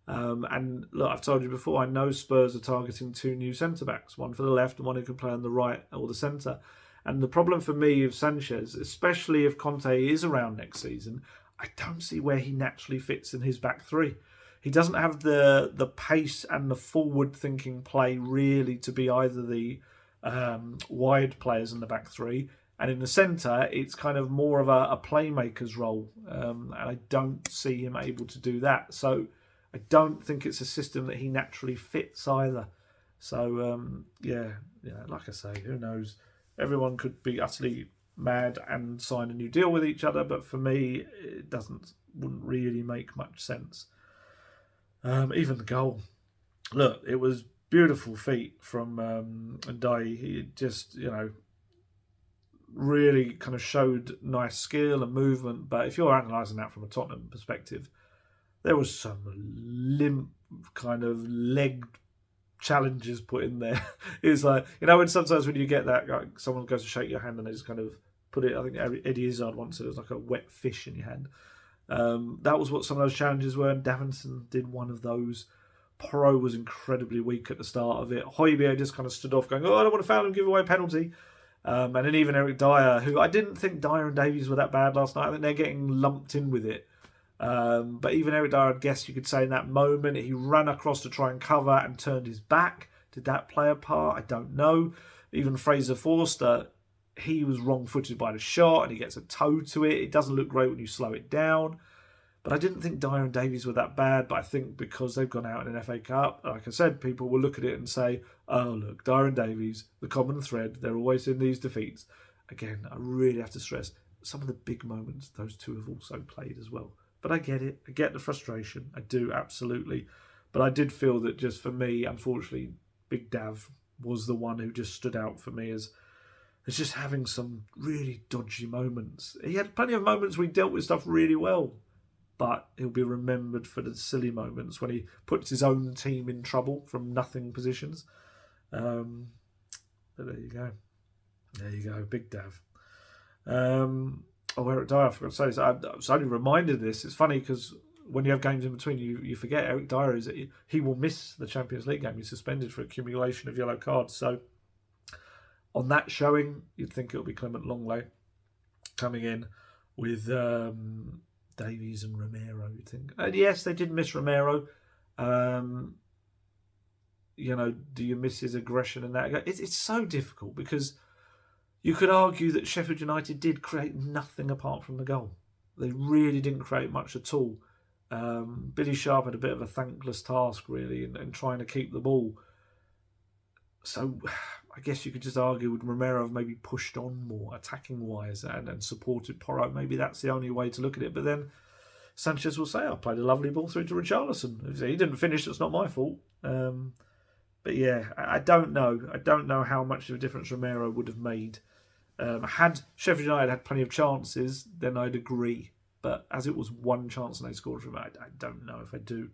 And look, I've told you before, I know Spurs are targeting 2 new centre-backs, one for the left and one who can play on the right or the centre. And the problem for me with Sanchez, especially if Conte is around next season, I don't see where he naturally fits in his back three. He doesn't have the pace and the forward-thinking play really to be either the wide players in the back three, and in the centre, it's kind of more of a playmaker's role, and I don't see him able to do that. So I don't think it's a system that he naturally fits either. So yeah, like I say, who knows? Everyone could be utterly mad and sign a new deal with each other, but for me, it wouldn't really make much sense. Even the goal. Look, it was beautiful feet from Ndai. He just, really kind of showed nice skill and movement. But if you're analysing that from a Tottenham perspective, there was some limp kind of leg challenges put in there. It's like, when sometimes when you get that, like, someone goes to shake your hand and they just kind of put it, I think Eddie Izzard once said it was like a wet fish in your hand. That was what some of those challenges were, and Davinson did one of those. Porro was incredibly weak at the start of it. Højbjerg just kind of stood off going, I don't want to foul him, give away a penalty. And then even Eric Dyer, who I didn't think Dyer and Davies were that bad last night. I think they're getting lumped in with it. But even Eric Dyer, I guess you could say in that moment, he ran across to try and cover and turned his back. Did that play a part? I don't know. Even Fraser Forster, he was wrong-footed by the shot and he gets a toe to it. It doesn't look great when you slow it down. But I didn't think Dyer and Davies were that bad. But I think because they've gone out in an FA Cup, like I said, people will look at it and say, oh, look, Dyer and Davies, the common thread, they're always in these defeats. Again, I really have to stress, some of the big moments, those two have also played as well. But I get it. I get the frustration. I do, absolutely. But I did feel that just for me, unfortunately, Big Dav was the one who just stood out for me as just having some really dodgy moments. He had plenty of moments where he dealt with stuff really well, but he'll be remembered for the silly moments when he puts his own team in trouble from nothing positions. But there you go. There you go, Big Dav. Oh, Eric Dyer, I forgot to say this. I was only reminded of this. It's funny because when you have games in between, you forget Eric Dyer is he will miss the Champions League game. He's suspended for accumulation of yellow cards. So on that showing, you'd think it'll be Clement Longley coming in with Davies and Romero. You'd think, and yes, they did miss Romero. Do you miss his aggression in that? It's so difficult because you could argue that Sheffield United did create nothing apart from the goal. They really didn't create much at all. Billy Sharp had a bit of a thankless task, really, in trying to keep the ball. So I guess you could just argue, would Romero have maybe pushed on more attacking-wise and supported Porro? Maybe that's the only way to look at it. But then Sanchez will say, I played a lovely ball through to Richarlison. If he didn't finish, it's not my fault. But yeah, I don't know. I don't know how much of a difference Romero would have made. Had Sheffield United had plenty of chances, then I'd agree. But as it was one chance and they scored from it, I don't know if I do.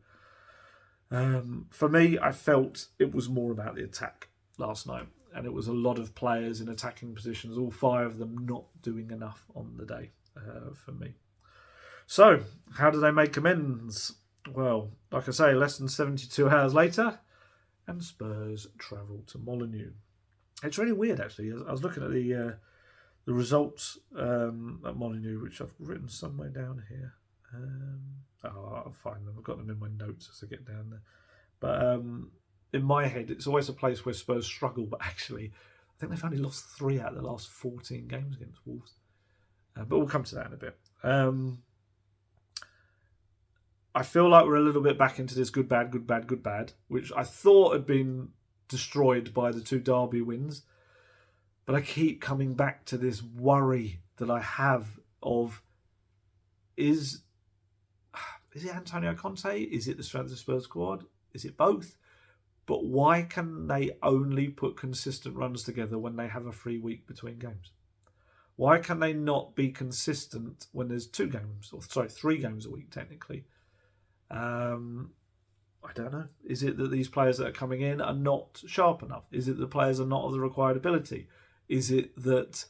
For me, I felt it was more about the attack last night. And it was a lot of players in attacking positions, all 5 of them not doing enough on the day for me. So, how do they make amends? Well, like I say, less than 72 hours later, and Spurs travel to Molineux. It's really weird, actually. I was looking at the results at Molineux, which I've written somewhere down here. I'll find them. I've got them in my notes as I get down there. But in my head, it's always a place where Spurs struggle, but actually, I think they've only lost 3 out of the last 14 games against Wolves. But we'll come to that in a bit. I feel like we're a little bit back into this good, bad, good, bad, good, bad, which I thought had been destroyed by the 2 Derby wins. But I keep coming back to this worry that I have of, is it Antonio Conte? Is it the strength of the Spurs squad? Is it both? But why can they only put consistent runs together when they have a free week between games? Why can they not be consistent when there's 3 games a week, technically? I don't know. Is it that these players that are coming in are not sharp enough? Is it the players are not of the required ability? Is it that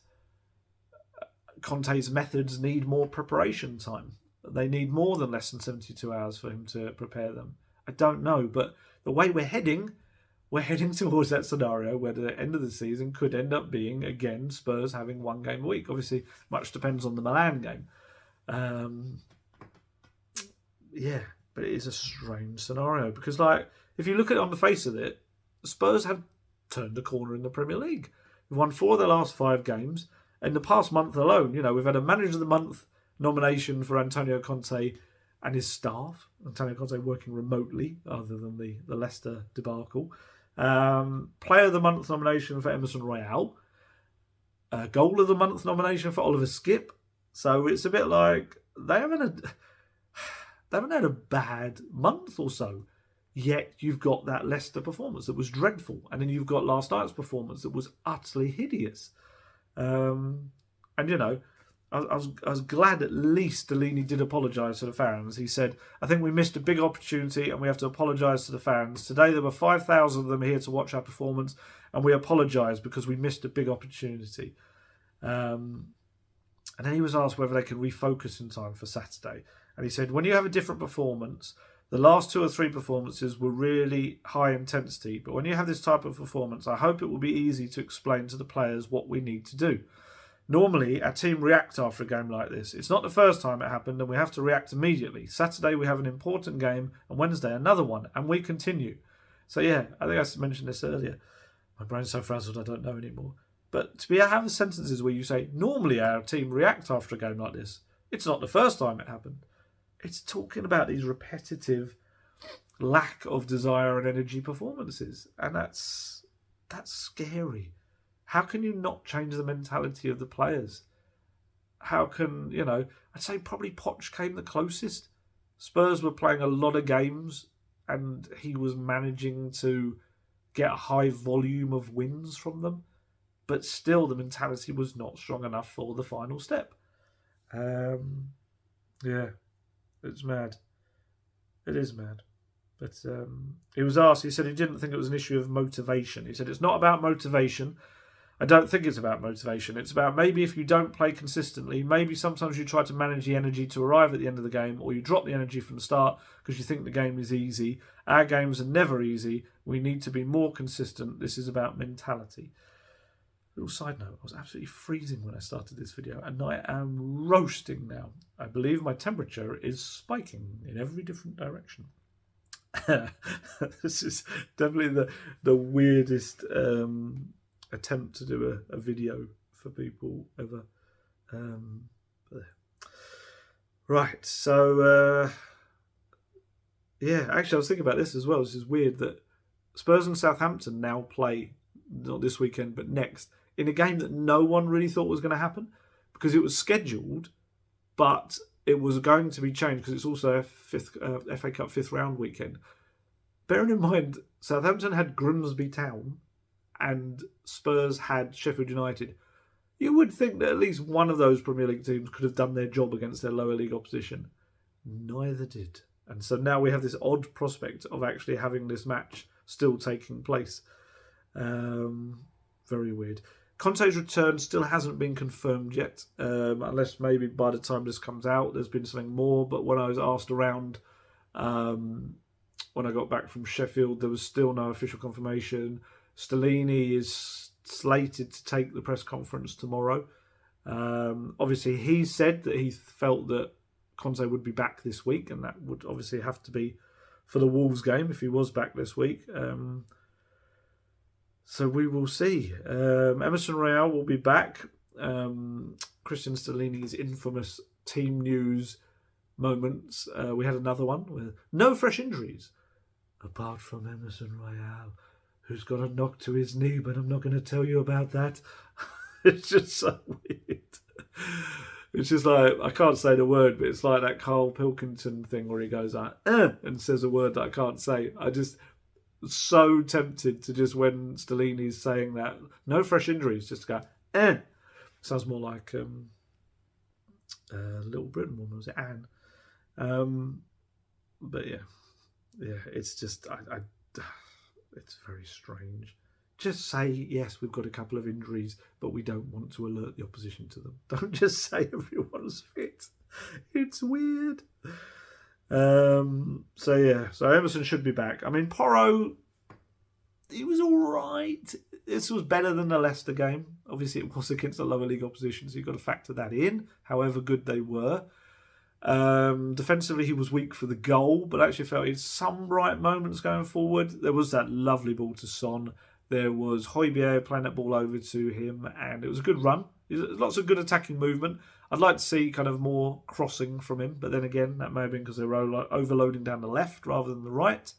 Conte's methods need more preparation time? They need more than less than 72 hours for him to prepare them. I don't know, but the way we're heading towards that scenario where the end of the season could end up being, again, Spurs having 1 game a week. Obviously, much depends on the Milan game. But it is a strange scenario because, if you look at it on the face of it, Spurs have turned a corner in the Premier League. We've won 4 of the last 5 games. In the past month alone, we've had a Manager of the Month nomination for Antonio Conte and his staff. Antonio Conte working remotely, other than the Leicester debacle. Player of the Month nomination for Emerson Royale. Goal of the Month nomination for Oliver Skipp. So it's a bit like they haven't had a bad month or so. Yet you've got that Leicester performance that was dreadful. And then you've got last night's performance that was utterly hideous. I was glad at least Delaney did apologise to the fans. He said, I think we missed a big opportunity and we have to apologise to the fans. Today there were 5,000 of them here to watch our performance and we apologise because we missed a big opportunity. And then he was asked whether they could refocus in time for Saturday. And he said, when you have a different performance, the last 2 or 3 performances were really high intensity. But when you have this type of performance, I hope it will be easy to explain to the players what we need to do. Normally, our team react after a game like this. It's not the first time it happened and we have to react immediately. Saturday we have an important game and Wednesday another one and we continue. So yeah, I think I mentioned this earlier. My brain's so frazzled I don't know anymore. But to be able to have the sentences where you say, normally our team react after a game like this. It's not the first time it happened. It's talking about these repetitive lack of desire and energy performances. And that's scary. How can you not change the mentality of the players? How can, I'd say probably Poch came the closest. Spurs were playing a lot of games and he was managing to get a high volume of wins from them. But still, the mentality was not strong enough for the final step. It's mad. It is mad. But he was asked, he said he didn't think it was an issue of motivation. He said it's not about motivation. I don't think it's about motivation. It's about maybe if you don't play consistently, maybe sometimes you try to manage the energy to arrive at the end of the game, or you drop the energy from the start because you think the game is easy. Our games are never easy. We need to be more consistent. This is about mentality. Little side note, I was absolutely freezing when I started this video, and I am roasting now. I believe my temperature is spiking in every different direction. This is definitely the weirdest attempt to do a video for people ever. Right, so yeah, actually I was thinking about this as well. This is weird that Spurs and Southampton now play, not this weekend but next, in a game that no one really thought was going to happen because it was scheduled, but it was going to be changed because it's also a FA Cup fifth round weekend. Bearing in mind, Southampton had Grimsby Town and Spurs had Sheffield United. You would think that at least one of those Premier League teams could have done their job against their lower league opposition. Neither did. And so now we have this odd prospect of actually having this match still taking place. Very weird. Conte's return still hasn't been confirmed yet, unless maybe by the time this comes out there's been something more. But when I was asked around when I got back from Sheffield, there was still no official confirmation. Stellini is slated to take the press conference tomorrow. Obviously, he said that he felt that Conte would be back this week, and that would obviously have to be for the Wolves game if he was back this week. So we will see. Emerson Royal will be back. Christian Stellini's infamous team news moments. We had another one with no fresh injuries, apart from Emerson Royal, who's got a knock to his knee, but I'm not going to tell you about that. It's just so weird. It's just like, I can't say the word, but it's like that Carl Pilkington thing where he goes like, and says a word that I can't say. I just so tempted to just, when Stellini's saying that, no fresh injuries, just to go, Sounds more like Little Britain woman, was it Anne? But yeah, it's just, it's very strange. Just say, yes, we've got a couple of injuries, but we don't want to alert the opposition to them. Don't just say everyone's fit. It's weird. So Emerson should be back. I mean, Porro, he was all right. This was better than the Leicester game. Obviously, it was against a lower league opposition, so you've got to factor that in, however good they were. Defensively, he was weak for the goal, but actually felt he had some bright moments going forward. There was that lovely ball to Son. There was Højbjerg playing that ball over to him, and it was a good run. Lots of good attacking movement. I'd like to see kind of more crossing from him, but then again, that may have been because they were overloading down the left rather than the right.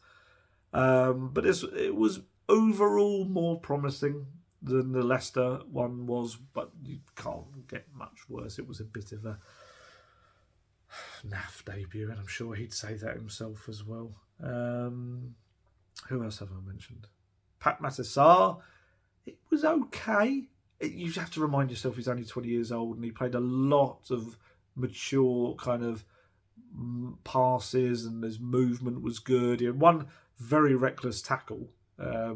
But it was overall more promising than the Leicester one was, but you can't get much worse. It was a bit of a naff debut, and I'm sure he'd say that himself as well. Who else have I mentioned? Pat Matasar, it was okay. You have to remind yourself he's only 20 years old, and he played a lot of mature kind of passes, and his movement was good. He had one very reckless tackle,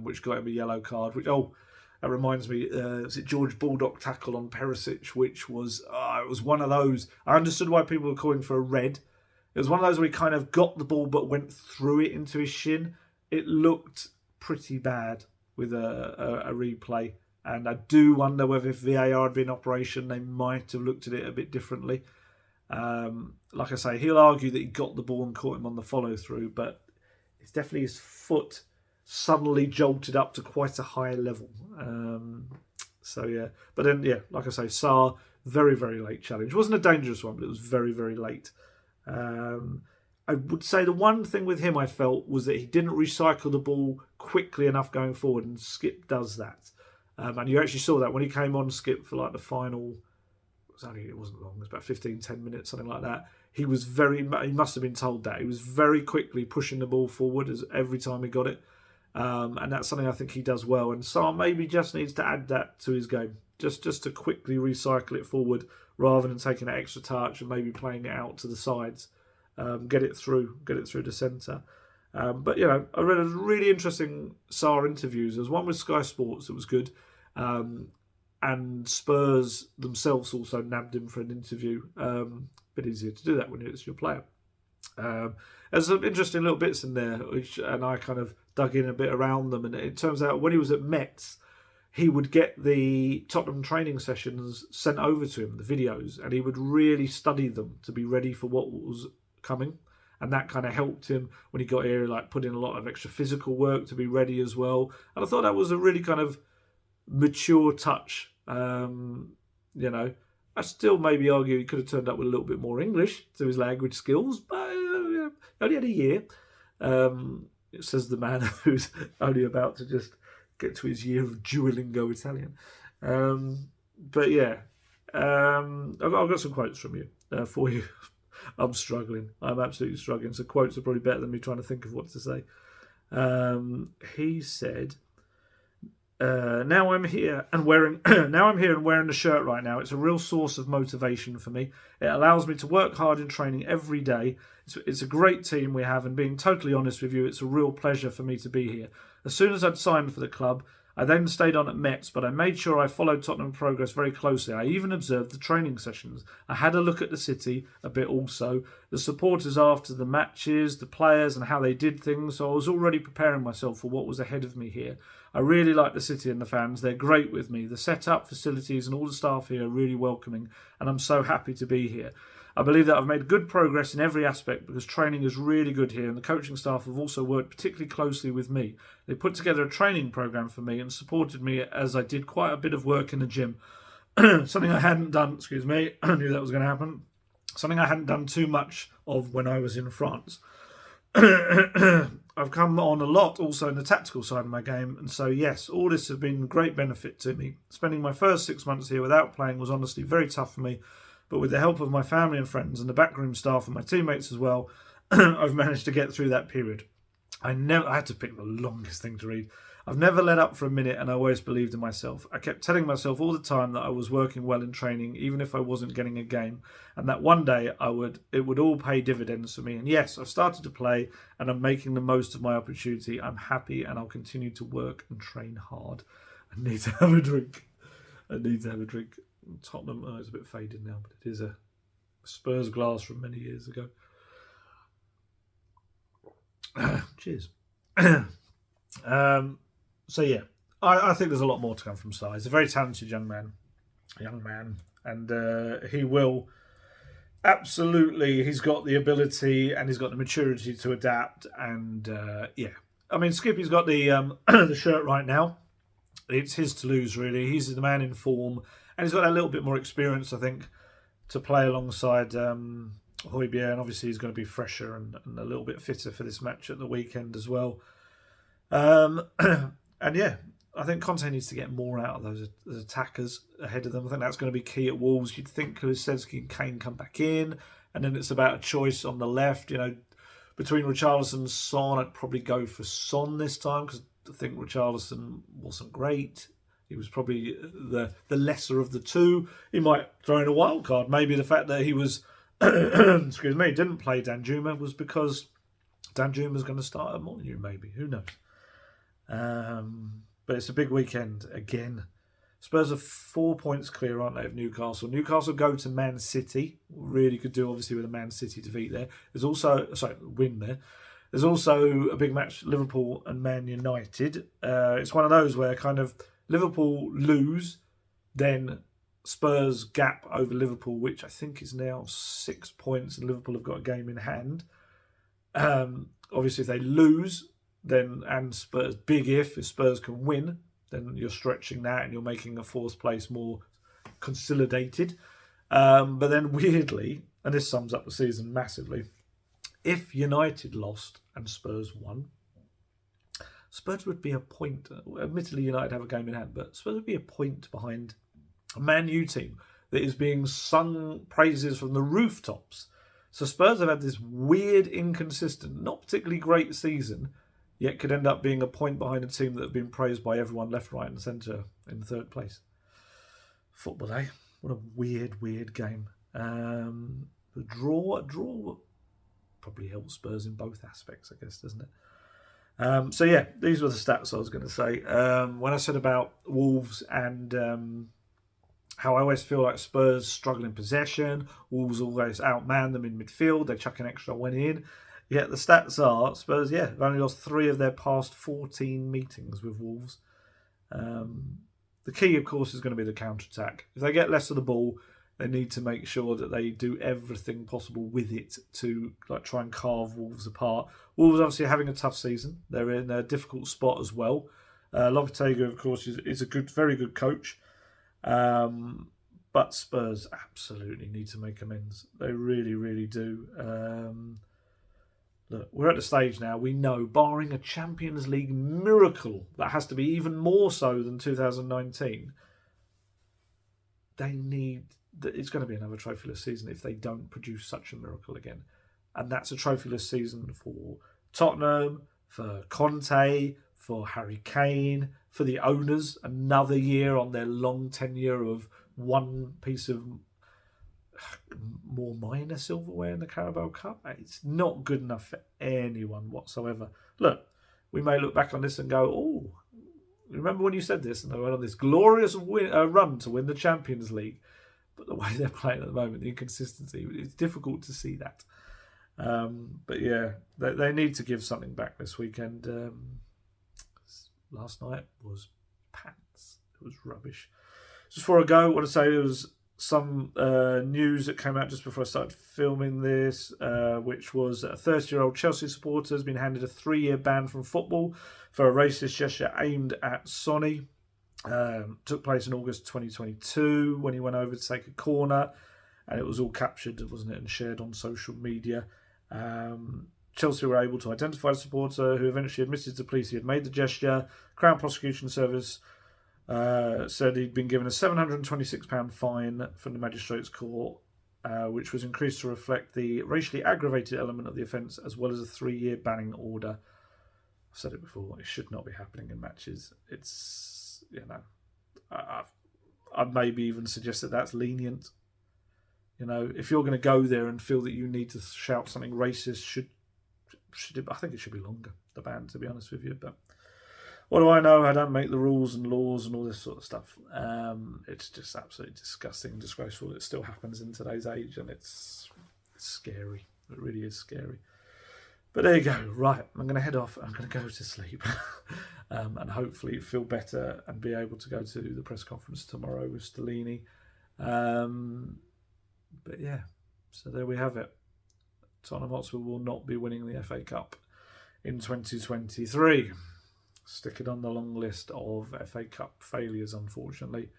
which got him a yellow card. That reminds me, was it George Baldock tackle on Perisic, which was, it was one of those. I understood why people were calling for a red. It was one of those where he kind of got the ball but went through it into his shin. It looked pretty bad with a replay. And I do wonder whether if VAR had been in operation, they might have looked at it a bit differently. Like I say, he'll argue that he got the ball and caught him on the follow-through, but it's definitely his foot suddenly jolted up to quite a high level. But then, like I say, Sarr, very, very late challenge. It wasn't a dangerous one, but it was very, very late. I would say the one thing with him I felt was that he didn't recycle the ball quickly enough going forward, and Skip does that. And you actually saw that when he came on Skip for like the final, it wasn't long, it was about 10 minutes, something like that. He must have been told that. He was very quickly pushing the ball forward every time he got it. And that's something I think he does well. And Sarr maybe just needs to add that to his game, just to quickly recycle it forward rather than taking that extra touch and maybe playing it out to the sides. Get it through the centre. But I read a really interesting Sarr interviews. There was one with Sky Sports that was good. and Spurs themselves also nabbed him for an interview. Bit easier to do that when it's your player. There's some interesting little bits in there, and I kind of dug in a bit around them. And it turns out when he was at Metz, he would get the Tottenham training sessions sent over to him, the videos, and he would really study them to be ready for what was coming. And that kind of helped him when he got here, like put in a lot of extra physical work to be ready as well. And I thought that was a really kind of mature touch. I still maybe argue he could have turned up with a little bit more English to his language skills, but only had a year. It says the man who's only about to just get to his year of Duolingo Italian. But yeah, I've got some quotes from you for you. I'm struggling. I'm absolutely struggling. So quotes are probably better than me trying to think of what to say. He said, now I'm here and wearing the shirt right now. It's a real source of motivation for me. It allows me to work hard in training every day. It's a great team we have, and being totally honest with you, it's a real pleasure for me to be here. As soon as I'd signed for the club, I then stayed on at Metz, but I made sure I followed Tottenham progress very closely. I even observed the training sessions. I had a look at the city a bit also, the supporters after the matches, the players and how they did things, so I was already preparing myself for what was ahead of me here. I really like the city and the fans. They're great with me. The setup, facilities and all the staff here are really welcoming, and I'm so happy to be here. I believe that I've made good progress in every aspect because training is really good here, and the coaching staff have also worked particularly closely with me. They put together a training program for me and supported me as I did quite a bit of work in the gym. Something I hadn't done, I knew that was going to happen. Something I hadn't done too much of when I was in France. I've come on a lot also in the tactical side of my game, and so yes, all this has been great benefit to me. Spending my first 6 months here without playing was honestly very tough for me, but with the help of my family and friends and the backroom staff and my teammates as well, I've managed to get through that period. I had to pick the longest thing to read. I've never let up for a minute, and I always believed in myself. I kept telling myself all the time that I was working well in training, even if I wasn't getting a game, and that one day it would all pay dividends for me. And yes, I've started to play, and I'm making the most of my opportunity. I'm happy, and I'll continue to work and train hard. I need to have a drink. Tottenham, it's a bit faded now, but it is a Spurs glass from many years ago. Cheers. So yeah, I think there's a lot more to come from Sarr. He's a very talented young man, and he will absolutely. He's got the ability and he's got the maturity to adapt. And yeah, I mean, Skippy's got the the shirt right now. It's his to lose, really. He's the man in form, and he's got a little bit more experience, I think, to play alongside Højbjerg, and obviously he's going to be fresher and a little bit fitter for this match at the weekend as well. And yeah, I think Conte needs to get more out of those attackers ahead of them. I think that's going to be key at Wolves. You'd think Kulusevski and Kane come back in, and then it's about a choice on the left. You know, between Richarlison and Son, I'd probably go for Son this time because I think Richarlison wasn't great. He was probably the lesser of the two. He might throw in a wild card. Maybe the fact that he was, didn't play Danjuma was because Danjuma's going to start at Molineux, maybe. Who knows? But it's a big weekend again. Spurs are 4 points clear, aren't they, of Newcastle? Newcastle go to Man City. Really could do, obviously, with a Man City defeat there. There's also, win there. There's also a big match, Liverpool and Man United. It's one of those where kind of Liverpool lose, then Spurs gap over Liverpool, which I think is now 6 points, and Liverpool have got a game in hand. Obviously, if they lose, then and Spurs, if Spurs can win, then you're stretching that and you're making a fourth place more consolidated. But then weirdly, and this sums up the season massively, if United lost and Spurs won, Spurs would be a point. Admittedly, United have a game in hand, but Spurs would be a point behind a Man U team that is being sung praises from the rooftops. So Spurs have had this weird, inconsistent, not particularly great season, yet could end up being a point behind a team that have been praised by everyone left, right and centre in third place. Football, eh? What a weird game. The draw probably helps Spurs in both aspects, I guess, doesn't it? So yeah, these were the stats I was going to say. When I said about Wolves and how I always feel like Spurs struggle in possession. Wolves always outman them in midfield. They chuck an extra one in. Yet the stats are Spurs, have only lost 3 of their past 14 meetings with Wolves. The key, of course, is going to be the counter-attack. If they get less of the ball, they need to make sure that they do everything possible with it to try and carve Wolves apart. Wolves obviously are having a tough season. They're in a difficult spot as well. Lopetegui, of course, is a very good coach. But Spurs absolutely need to make amends. They really, really do. Look, we're at the stage now, we know, barring a Champions League miracle that has to be even more so than 2019, it's going to be another trophyless season if they don't produce such a miracle again. And that's a trophyless season for Tottenham, for Conte, for Harry Kane, for the owners. Another year on their long tenure of one piece of more minor silverware in the Carabao Cup. It's not good enough for anyone whatsoever. Look, we may look back on this and go, oh, remember when you said this and they went on this glorious run to win the Champions League? But the way they're playing at the moment, the inconsistency, it's difficult to see that. But yeah, they need to give something back this weekend. Last night was pants. It was rubbish. Just before I go, I want to say there was some news that came out just before I started filming this, which was a 30-year-old Chelsea supporter has been handed a 3-year ban from football for a racist gesture aimed at Sonny. Took place in August 2022 when he went over to take a corner, and it was all captured, wasn't it, and shared on social media. Chelsea were able to identify the supporter, who eventually admitted to police he had made the gesture. Crown Prosecution Service said he'd been given a £726 fine from the Magistrates Court, which was increased to reflect the racially aggravated element of the offence, as well as a 3-year banning order. I've said it before, it should not be happening in matches. It's, I'd maybe even suggest that that's lenient. If you're going to go there and feel that you need to shout something racist, I think it should be longer, the ban, to be honest with you. But what do I know? I don't make the rules and laws and all this sort of stuff. It's just absolutely disgusting, disgraceful. It still happens in today's age, and it's scary. It really is scary. But there you go. Right, I'm going to head off. I'm going to go to sleep and hopefully feel better and be able to go to the press conference tomorrow with Stellini. But yeah, so there we have it. Tottenham Hotspur will not be winning the FA Cup in 2023. Stick it on the long list of FA Cup failures, unfortunately.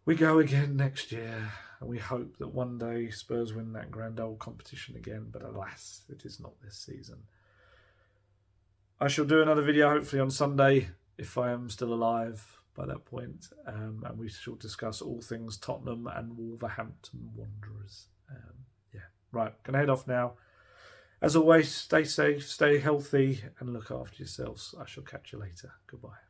We go again next year, and we hope that one day Spurs win that grand old competition again, but alas, it is not this season. I shall do another video hopefully on Sunday, if I am still alive by that point, and we shall discuss all things Tottenham and Wolverhampton Wanderers. Right, gonna head off now. As always, stay safe, stay healthy, and look after yourselves. I shall catch you later. Goodbye.